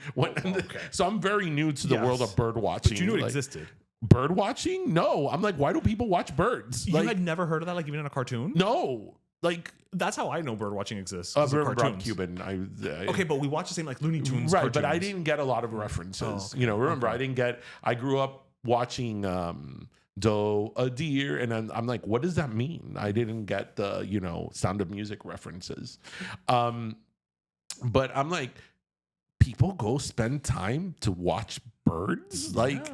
so I'm very new to the world of bird watching. But you knew it existed. Bird watching? No, I'm like, why do people watch birds? You had never heard of that, like even in a cartoon? No. Like, that's how I know bird watching exists. Brown Cuban. Okay, but we watch the same like Looney Tunes, right? cartoons. But I didn't get a lot of references. You know, remember I grew up watching Doe, a deer, and I'm like, what does that mean? I didn't get the Sound of Music references. But I'm like, people go spend time to watch birds, like.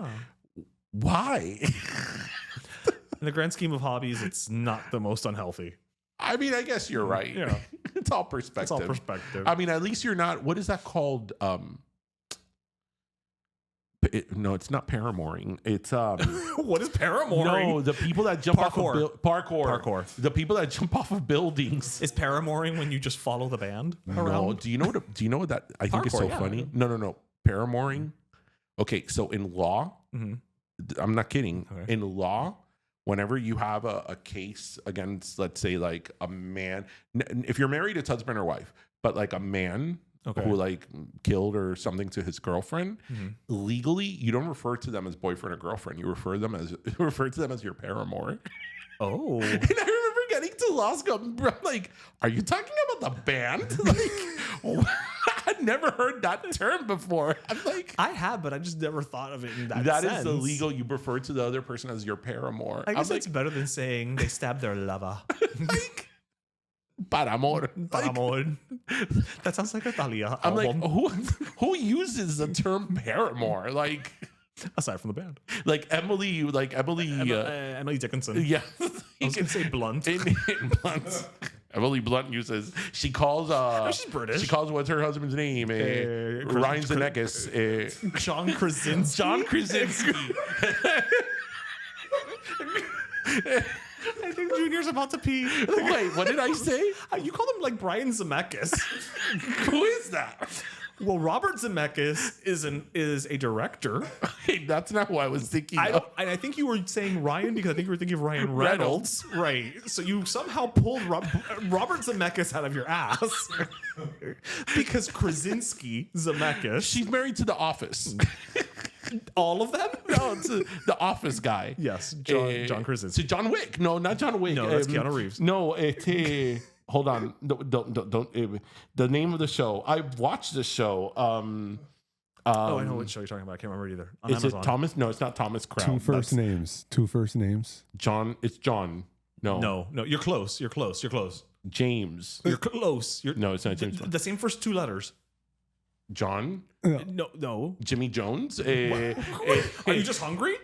Why? In the grand scheme of hobbies, it's not the most unhealthy. I mean, I guess you're right. Yeah. It's all perspective. It's all perspective. I mean, at least you're not. What is that called? No, it's not paramoring. It's What is paramoring? No, the people that jump off of Parkour. The people that jump off of buildings. Is paramoring when you just follow the band No, around? do you know what that I think is Parkour, so yeah. funny? No. Paramoring. Okay, so in law, I'm not kidding. Okay. In law, whenever you have a case against, let's say, like a man, if you're married, it's husband or wife, but like a man who like killed or something to his girlfriend, legally, you don't refer to them as boyfriend or girlfriend. You refer to them as your paramour. Oh. And I remember getting to law school, bro, like, are you talking about the band? Like, I'd never heard that term before. I'm like, I have, but I just never thought of it in that that sense. is illegal. You refer to the other person as your paramour. I guess I'm it's better than saying they stabbed their lover. like, paramor. Paramor. That sounds like a Thalia I'm album. like, who uses the term paramour? Like, aside from the band. like Emily Emily Dickinson. yeah. I was going to say Blunt. in Blunt. Emily Blunt uses. She calls. She's British. She calls. What's her husband's name? Ryan Zemeckis. John Krasinski. John Krasinski. I think Junior's about to pee. Wait, what did I say? You called him like Brian Zemeckis. Who is that? Well, Robert Zemeckis is a director. Hey, that's not what I was thinking. I think you were saying Ryan because I think you were thinking of Ryan Reynolds. Right. So you somehow pulled Robert Zemeckis out of your ass. Because Krasinski Zemeckis. She's married to The Office. All of them? No, to the Office guy. Yes, John Krasinski. To John Wick. No, not John Wick. No, that's Keanu Reeves. No, hold on. Don't. The name of the show. I watched the show. I know what show you're talking about. I can't remember either. On Is Amazon. it Thomas? No, it's not Thomas Crown. Two first names. John. It's John. No. No, you're close. You're close. James. You're close. No, it's not James. The same first two letters. John. No. Jimmy Jones. Are you just hungry?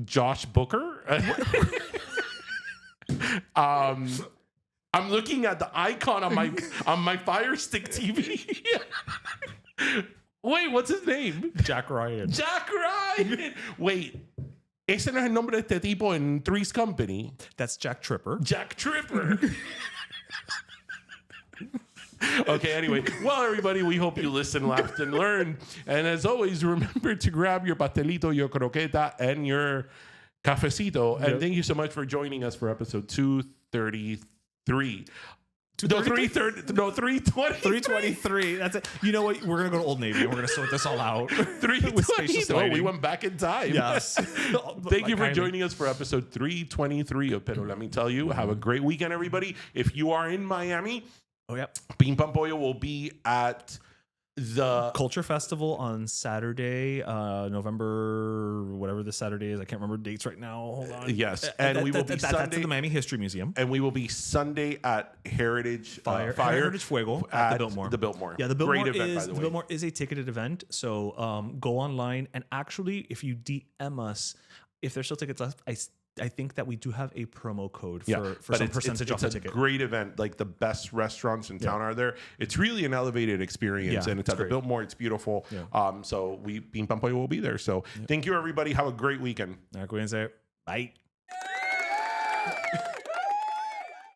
Josh Booker. I'm looking at the icon on my Fire Stick TV. Wait, what's his name? Jack Ryan. Jack Ryan. Wait, ese no es el nombre de este tipo en Three's Company. That's Jack Tripper. Jack Tripper. Okay, anyway. Well, everybody, we hope you listened, laughed, and learned. And as always, remember to grab your pastelito, your croqueta, and your cafecito. And thank you so much for joining us for episode 233. No, 320. 323. That's it. You know what? We're going to go to Old Navy and we're going to sort this all out. 320. Oh, we went back in time. Yes. Thank you for joining us for episode 323 of Pero. Let me tell you, have a great weekend, everybody. If you are in Miami, Ping Pong Pollo will be at the Culture Festival on Saturday, November, whatever the Saturday is. I can't remember dates right now. Hold on. Yes. And we will be Sunday. That's at the Miami History Museum. And we will be Sunday at Heritage Heritage Fuego at the Biltmore. The Biltmore. Yeah, the Biltmore Great event, by the way. The Biltmore is a ticketed event. So go online. And actually, if you DM us, if there's still tickets left, I think that we do have a promo code for some percentage off the ticket. It's a great event. Like the best restaurants in town are there. It's really an elevated experience, and it's at the Biltmore. It's beautiful. Yeah. So Ping Pong Pollo will be there. So thank you, everybody. Have a great weekend. Bye.